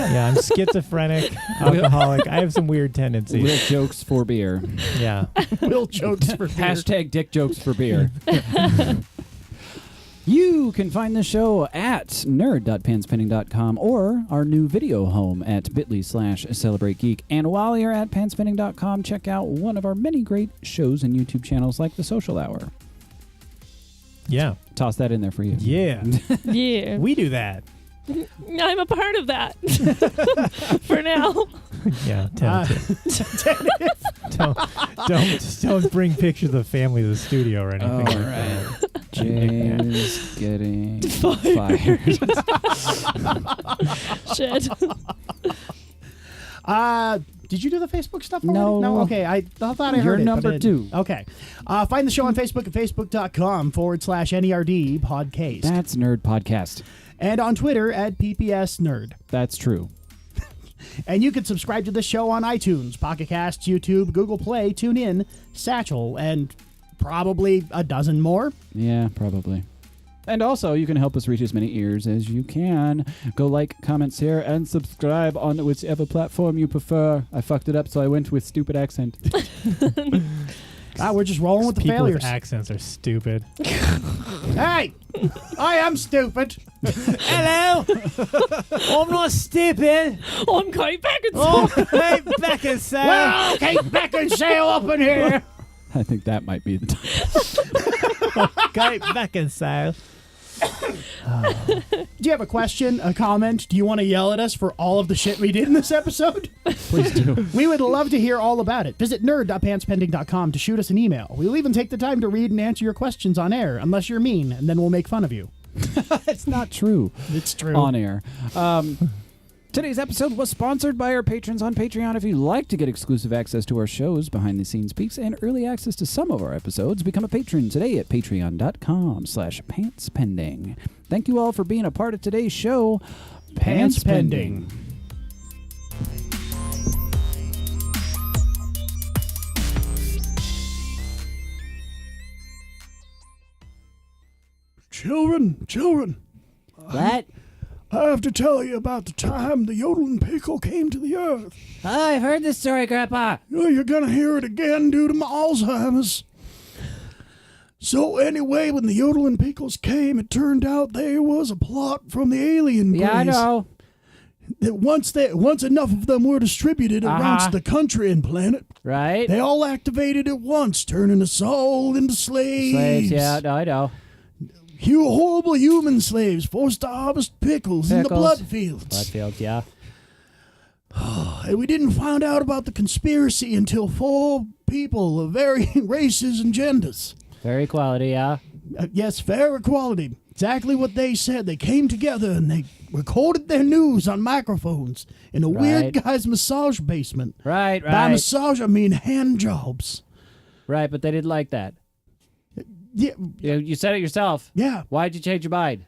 I'm schizophrenic, alcoholic. I have some weird tendencies.
Real jokes for beer.
Yeah.
Real jokes for beer.
Hashtag dick jokes for beer. You can find the show at nerd.panspending.com or our new video home at bit.ly/celebrategeek. And while you're at panspending.com, check out one of our many great shows and YouTube channels like The Social Hour.
Yeah.
Toss that in there for you.
Yeah.
Yeah.
We do that.
I'm a part of that. For now.
Yeah. Don't bring pictures of family to the studio or anything.
All
like
right.
that.
Jay's getting fired.
Shit.
Did you do the Facebook stuff already?
No.
Okay. I thought I heard
You're
it. but
number
I didn't.
two.
Okay. Find the show on Facebook at facebook.com/NERD podcast.
That's Nerd Podcast.
And on Twitter at PPS Nerd.
That's true.
And you can subscribe to the show on iTunes, Pocket Casts, YouTube, Google Play, TuneIn, Satchel, and probably a dozen more.
Yeah, probably. And also, you can help us reach as many ears as you can. Go like, comment, share, and subscribe on whichever platform you prefer. I fucked it up, so I went with stupid accent.
We're just rolling with the
People
failures.
with accents are stupid.
Hey! I am stupid.
Hello! I'm not stupid.
I'm Kate Beckinsale.
Oh, Kate Beckinsale.
Well, Kate Beckinsale up in here.
I think that might be the time.
Kate Beckinsale.
Do you have a question, a comment? Do you want to yell at us for all of the shit we did in this episode?
Please do.
We would love to hear all about it. Visit nerd.panspending.com to shoot us an email. We'll even take the time to read and answer your questions on air, unless you're mean, and then we'll make fun of you.
It's not true.
It's true.
On air. Today's episode was sponsored by our patrons on Patreon. If you'd like to get exclusive access to our shows, behind-the-scenes peeks, and early access to some of our episodes, become a patron today at patreon.com/pantspending. Thank you all for being a part of today's show.
Pantspending. Children.
What?
I have to tell you about the time the yodeling pickle came to the earth.
Oh, I've heard this story, Grandpa.
Oh, you're gonna hear it again due to my Alzheimer's. So anyway, when the yodeling pickles came, it turned out there was a plot from the alien
Yeah, I
race.
know.
once enough of them were distributed around the country and planet,
right?
They all activated at once, turning us all into slaves.
Slaves, yeah, no, I know.
Horrible human slaves, forced to harvest pickles in the blood fields.
Blood fields, yeah.
And we didn't find out about the conspiracy until 4 people of varying races and genders.
Fair equality, yeah.
Yes, fair equality. Exactly what they said. They came together and they recorded their news on microphones in a weird guy's massage basement.
Right.
By massage, I mean hand jobs.
Right, but they didn't like that.
Yeah.
You said it yourself.
Yeah.
Why'd you change your mind?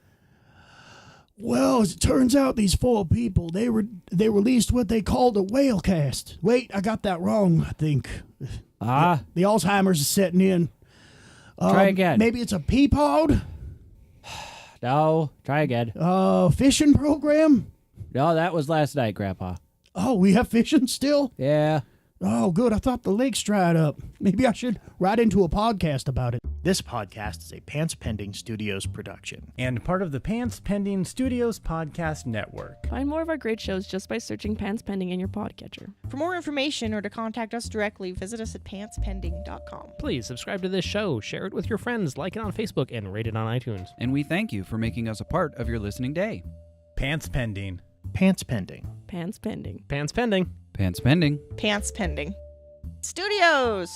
Well, as it turns out, these 4 people, they released what they called a whale cast. Wait, I got that wrong, I think. The Alzheimer's is setting in.
Try again.
Maybe it's a pea pod?
No, try again.
Fishing program?
No, that was last night, Grandpa.
Oh, we have fishing still?
Yeah.
Oh, good. I thought the lake's dried up. Maybe I should write into a podcast about it. This podcast is a Pants Pending Studios production.
And part of the Pants Pending Studios podcast network.
Find more of our great shows just by searching Pants Pending in your podcatcher.
For more information or to contact us directly, visit us at pantspending.com.
Please subscribe to this show, share it with your friends, like it on Facebook, and rate it on iTunes.
And we thank you for making us a part of your listening day.
Pants Pending.
Pants Pending.
Pants Pending.
Pants Pending.
Pants Pending.
Pants Pending. Studios!